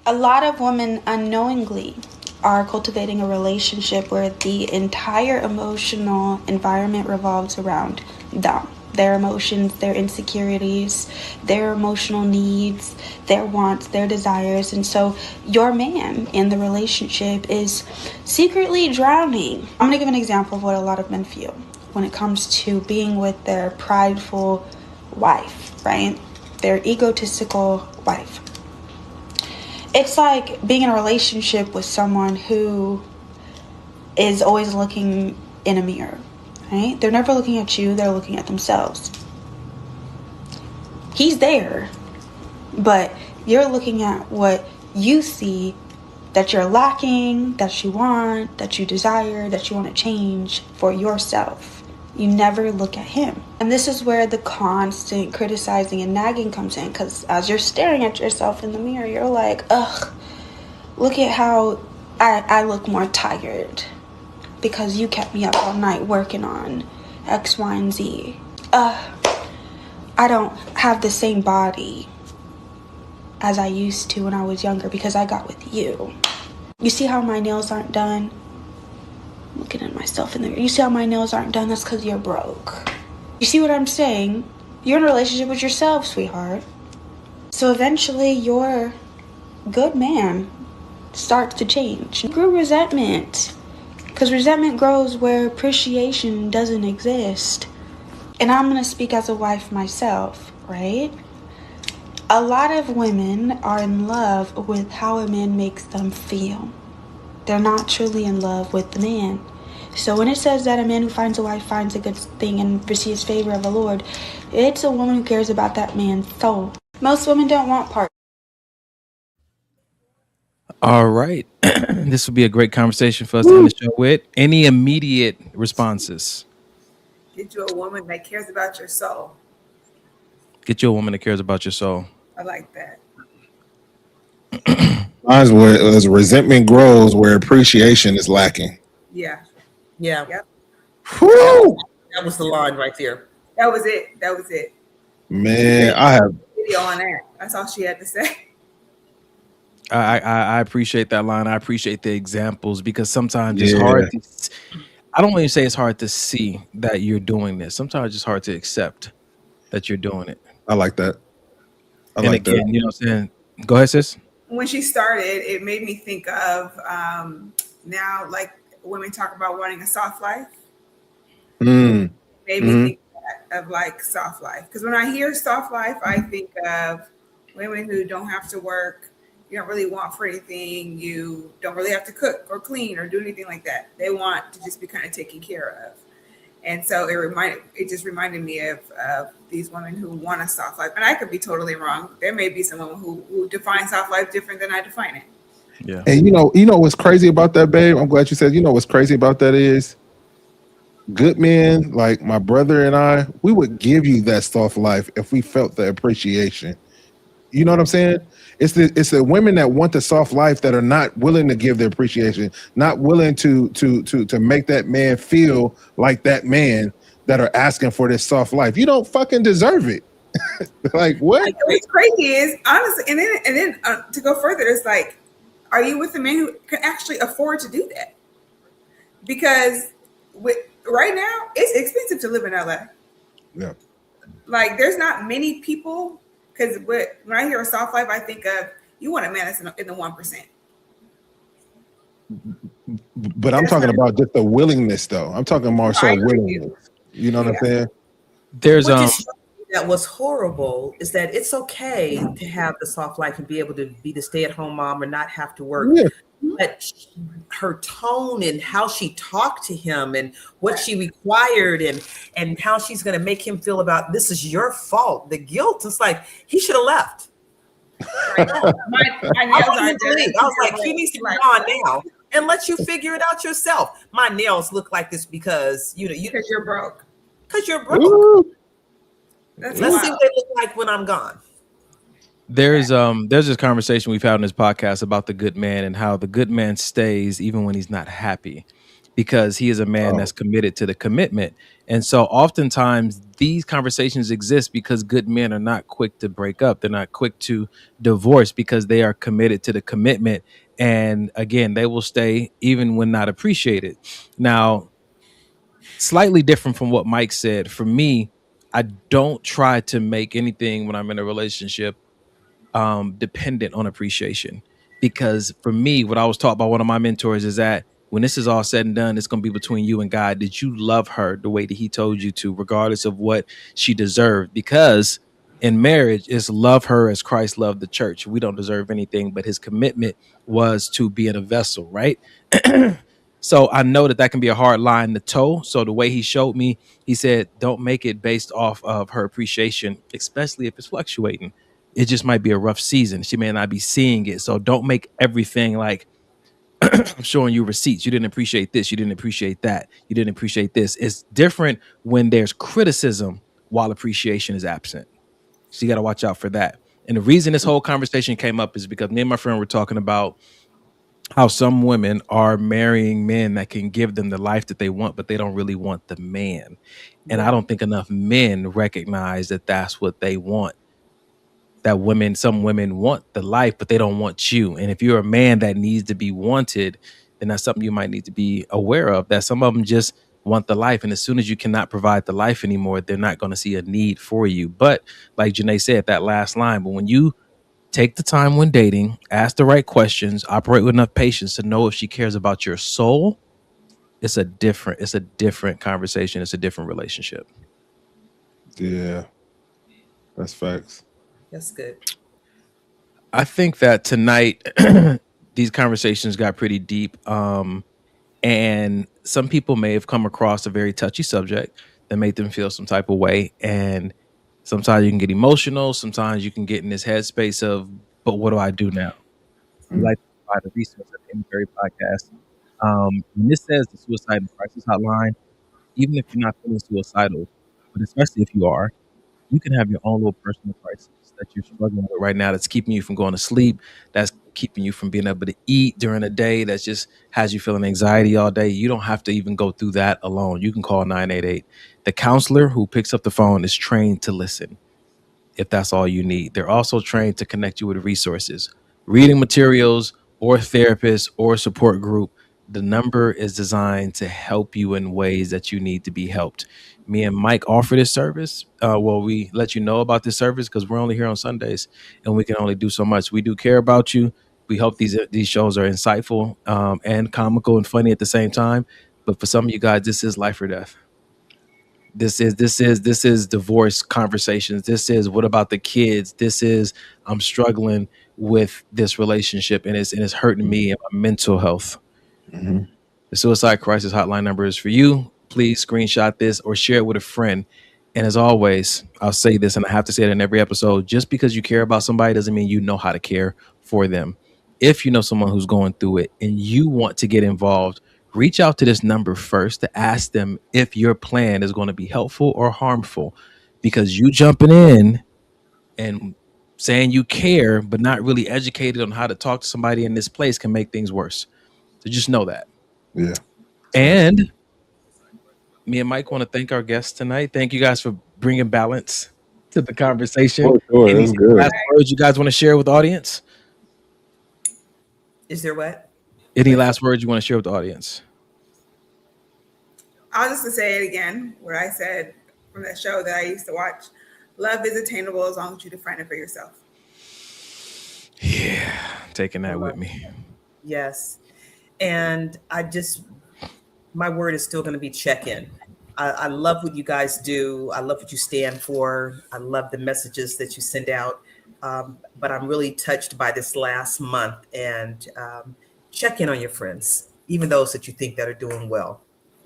A lot of women unknowingly are cultivating a relationship where the entire emotional environment revolves around them. Their emotions, their insecurities, their emotional needs, their wants, their desires. And so your man in the relationship is secretly drowning. I'm going to give an example of what a lot of men feel when it comes to being with their prideful wife, right? Their egotistical wife. It's like being in a relationship with someone who is always looking in a mirror, right? They're never looking at you, they're looking at themselves. He's there, but you're looking at what you see that you're lacking, that you want, that you desire, that you want to change for yourself. You never look at him. And this is where the constant criticizing and nagging comes in, because as you're staring at yourself in the mirror, you're like, ugh, look at how I look more tired because you kept me up all night working on X, Y, and Z. I don't have the same body as I used to when I was younger because I got with you. You see how my nails aren't done? Looking at myself in the mirror. You see how my nails aren't done? That's because you're broke. You see what I'm saying? You're in a relationship with yourself, sweetheart. So eventually your good man starts to change. You grew resentment. Because resentment grows where appreciation doesn't exist. And I'm going to speak as a wife myself, right? A lot of women are in love with how a man makes them feel. They're not truly in love with the man. So when it says that a man who finds a wife finds a good thing and receives favor of the Lord, it's a woman who cares about that man's soul. Most women don't want partners. All right. This will be a great conversation for us to end the show with. Any immediate responses? Get you a woman that cares about your soul. Get you a woman that cares about your soul. I like that. Mine's where as resentment grows, where appreciation is lacking. Yeah. Yeah. Yep. Whew! That was the line right there. That was it. That was it. Man, I have. Video on that. That's all she had to say. I appreciate that line. I appreciate the examples because sometimes it's hard to, I don't want to say it's hard to see that you're doing this. Sometimes it's hard to accept that you're doing it. I like that. And like again, that. you know what I'm saying? Go ahead, sis. When she started, it made me think of now, like women talk about wanting a soft life. Mm. Made me think of like soft life. Because when I hear soft life, I think of women who don't have to work. You don't really want for anything. You don't really have to cook or clean or do anything like that. They want to just be kind of taken care of. And so it just reminded me of these women who want a soft life. And I could be totally wrong. There may be some women who define soft life different than I define it. Yeah. And you know what's crazy about that, babe? I'm glad you said. You know what's crazy about that is good men like my brother and I, we would give you that soft life if we felt the appreciation. You know what I'm saying? It's the women that want the soft life that are not willing to give the appreciation, not willing to make that man feel like that man, that are asking for this soft life. You don't fucking deserve it. Like what? Like, what's crazy is honestly, and then to go further, it's like, are you with a man who can actually afford to do that? Because right now it's expensive to live in LA. Yeah. Like there's not many people. Because when I hear a soft life, I think of you want a man that's in the 1%. But I'm talking about just the willingness, though. I'm talking more so willingness. You know what I'm saying? There's that was horrible is that it's okay to have the soft life and be able to be the stay-at-home mom or not have to work. Yeah. But her tone and how she talked to him and what she required and how she's going to make him feel about this is your fault. The guilt. It's like he should have left. I was like, he needs to be gone now and let you figure it out yourself. My nails look like this because because you're broke. Because you're broke. Let's see what they look like when I'm gone. There's this conversation we've had on this podcast about the good man and how the good man stays even when he's not happy because he is a man that's committed to the commitment. And so oftentimes these conversations exist because good men are not quick to break up. They're not quick to divorce because they are committed to the commitment. And again, they will stay even when not appreciated. Now, slightly different from what Mike said. For me, I don't try to make anything when I'm in a relationship dependent on appreciation, because for me, what I was taught by one of my mentors is that when this is all said and done, it's going to be between you and God. Did you love her the way that he told you to, regardless of what she deserved? Because in marriage, it's love her as Christ loved the church. We don't deserve anything, but his commitment was to being a vessel, right? So I know that can be a hard line to toe. So the way he showed me, he said, don't make it based off of her appreciation, especially if it's fluctuating. It just might be a rough season. She may not be seeing it. So don't make everything like I'm showing you receipts. You didn't appreciate this. You didn't appreciate that. You didn't appreciate this. It's different when there's criticism while appreciation is absent. So you got to watch out for that. And the reason this whole conversation came up is because me and my friend were talking about how some women are marrying men that can give them the life that they want, but they don't really want the man. And I don't think enough men recognize that that's what they want. That some women want the life, but they don't want you. And if you're a man that needs to be wanted, then that's something you might need to be aware of, that some of them just want the life. And as soon as you cannot provide the life anymore, they're not going to see a need for you. But like Janae said, that last line, but when you take the time when dating, ask the right questions, operate with enough patience to know if she cares about your soul, it's a different conversation. It's a different relationship. Yeah, that's facts. That's good. I think that tonight these conversations got pretty deep. And some people may have come across a very touchy subject that made them feel some type of way. And sometimes you can get emotional. Sometimes you can get in this headspace of, but what do I do now? Like provide a resource at the end of every podcast. When this says the Suicide and Crisis Hotline, even if you're not feeling suicidal, but especially if you are, you can have your own little personal crisis that you're struggling with right now that's keeping you from going to sleep, that's keeping you from being able to eat during the day, that just has you feeling anxiety all day. You don't have to even go through that alone. You can call 988. The counselor who picks up the phone is trained to listen if that's all you need. They're also trained to connect you with resources, reading materials, or therapists or support group. The number is designed to help you in ways that you need to be helped. Me and Mike offer this service. We let you know about this service because we're only here on Sundays and we can only do so much. We do care about you. We hope these shows are insightful and comical and funny at the same time. But for some of you guys, this is life or death. This is divorce conversations. This is what about the kids? This is I'm struggling with this relationship and it's hurting me and my mental health. Mm-hmm. The Suicide Crisis Hotline number is for you. Please screenshot this or share it with a friend. And as always, I'll say this, and I have to say it in every episode, just because you care about somebody doesn't mean you know how to care for them. If you know someone who's going through it and you want to get involved, reach out to this number first to ask them if your plan is going to be helpful or harmful, because you jumping in and saying you care but not really educated on how to talk to somebody in this place can make things worse. So just know that. Yeah. And me and Mike want to thank our guests tonight. Thank you guys for bringing balance to the conversation. Oh, sure. Any That's good. last words you guys want to share with the audience? Is there what? Any last words you want to share with the audience? I'll just say it again, what I said from that show that I used to watch. Love is attainable as long as you define it for yourself. Yeah, taking that with me. Yes. And my word is still going to be check-in. I love what you guys do. I love what you stand for. I love the messages that you send out. But I'm really touched by this last month, and check in on your friends, even those that you think that are doing well.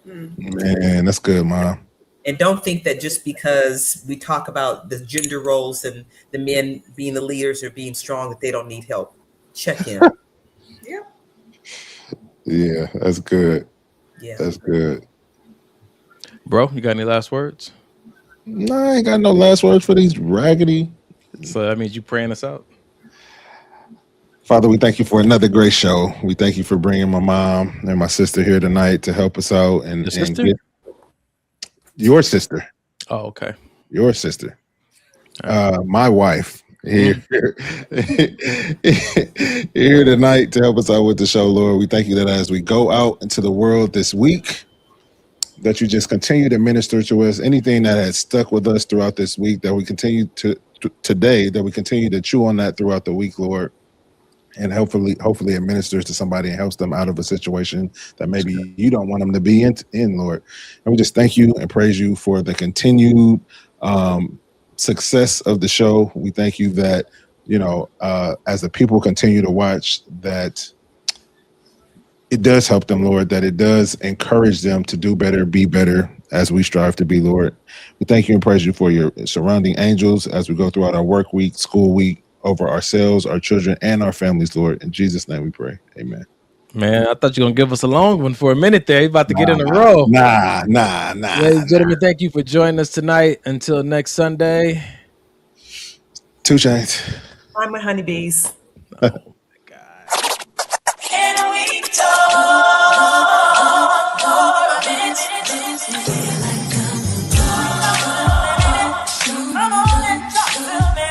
Man, that's good, Mom. And don't think that just because we talk about the gender roles and the men being the leaders or being strong, that they don't need help. Check in. Yeah, that's good. Yeah. That's good. Bro, you got any last words? No, I ain't got no last words for these raggedy. So that means you praying us out? Father, we thank you for another great show. We thank you for bringing my mom and my sister here tonight to help us out. And Your sister? Your sister. Oh, okay. Your sister. My wife here tonight to help us out with the show, Lord. We thank you that as we go out into the world this week, that you just continue to minister to us. Anything that has stuck with us throughout this week, that we continue to today, that we continue to chew on that throughout the week, Lord. And hopefully it ministers to somebody and helps them out of a situation that maybe you don't want them to be in, Lord. And we just thank you and praise you for the continued success of the show. We thank you that, as the people continue to watch, that it does help them, Lord, that it does encourage them to do better, be better as we strive to be, Lord. We thank you and praise you for your surrounding angels as we go throughout our work week, school week, over ourselves, our children, and our families, Lord. In Jesus' name we pray. Amen. Man, I thought you were going to give us a long one for a minute there. You're about to get in a row. Nah. Ladies and gentlemen, thank you for joining us tonight. Until next Sunday. 2 Chainz. Bye, my honeybees. Can we talk for a minute? Come on and talk to me.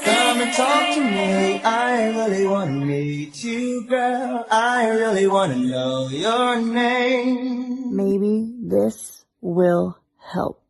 Come and talk to me. I really want to meet you, girl. I really want to know your name. Maybe this will help.